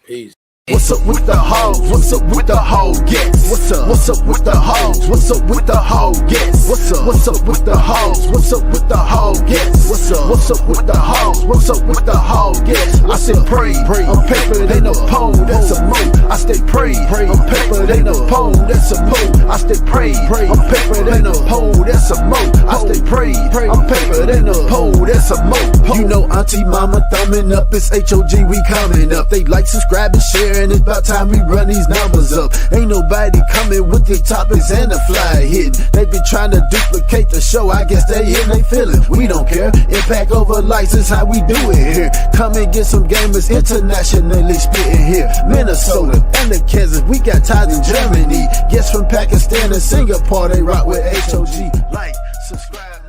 Peace. What's up with the hoes? What's up with the hoe gets? What's up with the hoes? What's up with the hoe gets? What's up with the hoes? What's up with the hoe gets? What's up with the hoes? What's up with the hoe gets? I said pray on paper, they no pole, that's a move. I stay pray on paper, they no pole, that's a move. I stay pray on paper, they no pole, that's a move. I stay pray on paper, they no pole, that's a move. You know Auntie Mama thumbing up, it's H.O.G, we coming up. They like, subscribe, and share, and it's about time we run these numbers up. Ain't nobody coming with the topics and the fly hit. They been trying to duplicate the show, I guess they in they feeling. We don't care, impact over license, how we do it here. Come and get some gamers internationally spitting here. Minnesota and the Kansas, we got ties in Germany. Guests from Pakistan and Singapore, they rock with H.O.G. Like, subscribe.